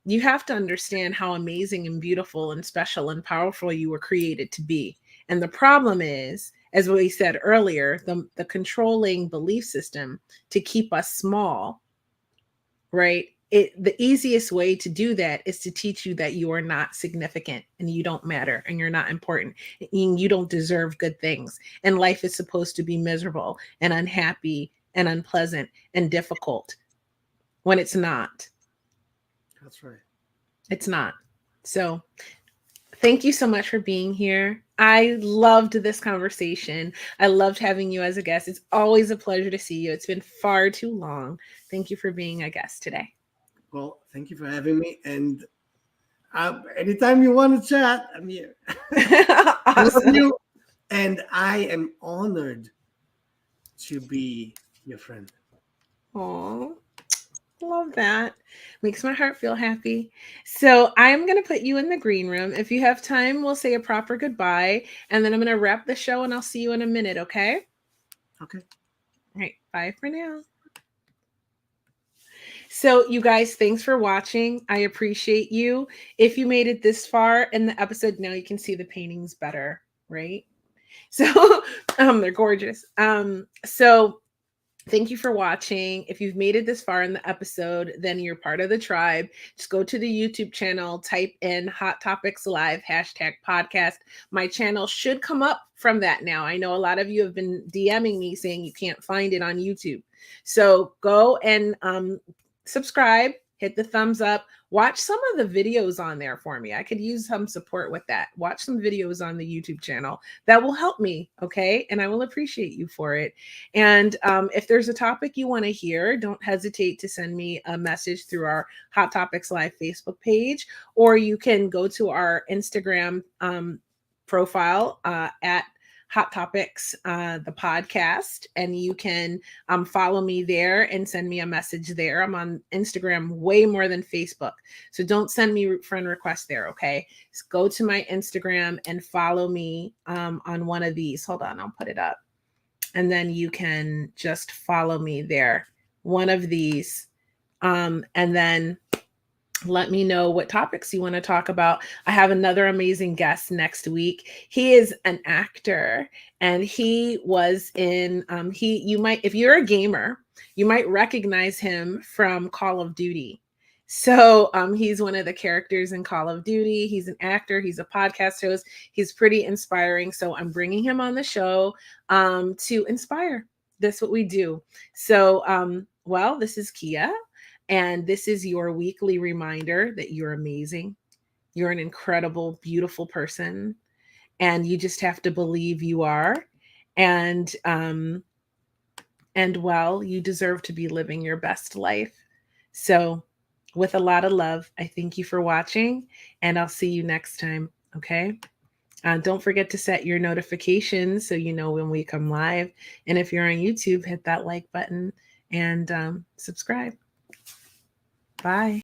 you have to understand how amazing and beautiful and special and powerful you were created to be. And the problem is, as we said earlier, the controlling belief system to keep us small, right? The easiest way to do that is to teach you that you are not significant and you don't matter and you're not important and you don't deserve good things. And life is supposed to be miserable and unhappy and unpleasant and difficult when it's not. That's right. It's not. So thank you so much for being here. I loved this conversation. I loved having you as a guest. It's always a pleasure to see you. It's been far too long. Thank you for being a guest today. Well, thank you for having me. And anytime you want to chat, I'm here. I love Awesome. you. And I am honored to be your friend. Oh, love that. Makes my heart feel happy. So I'm going to put you in the green room. If you have time, we'll say a proper goodbye. And then I'm going to wrap the show and I'll see you in a minute, okay? Okay. All right. Bye for now. So, you guys, thanks for watching. I appreciate you. If you made it this far in the episode, now you can see the paintings better, right? So, they're gorgeous. So thank you for watching. If you've made it this far in the episode, then you're part of the tribe. Just go to the YouTube channel, type in Hot Topics Live, #podcast. My channel should come up from that now. I know a lot of you have been DMing me saying you can't find it on YouTube. So go and subscribe, hit the thumbs up, watch some of the videos on there for me. I could use some support with that. Watch some videos on the YouTube channel. That will help me, okay? And I will appreciate you for it. And if there's a topic you want to hear, don't hesitate to send me a message through our Hot Topics Live Facebook page, or you can go to our Instagram profile at Hot Topics, the podcast, and you can follow me there and send me a message there. I'm on Instagram way more than Facebook. So don't send me friend requests there, okay? Just go to my Instagram and follow me on one of these. Hold on, I'll put it up. And then you can just follow me there, one of these. And then let me know what topics you want to talk about. I have another amazing guest next week. He is an actor and he was in you might, if you're a gamer, you might recognize him from Call of Duty. So he's one of the characters in Call of Duty. He's an actor, he's a podcast host. He's pretty inspiring. So I'm bringing him on the show to inspire. That's what we do. So this is Kia. And this is your weekly reminder that you're amazing, You're an incredible, beautiful person, and you just have to believe you are. And well, you deserve to be living your best life. So, with a lot of love, I thank you for watching, and I'll see you next time. Okay. Don't forget to set your notifications so you know when we come live. And if you're on YouTube, hit that like button and subscribe. Bye.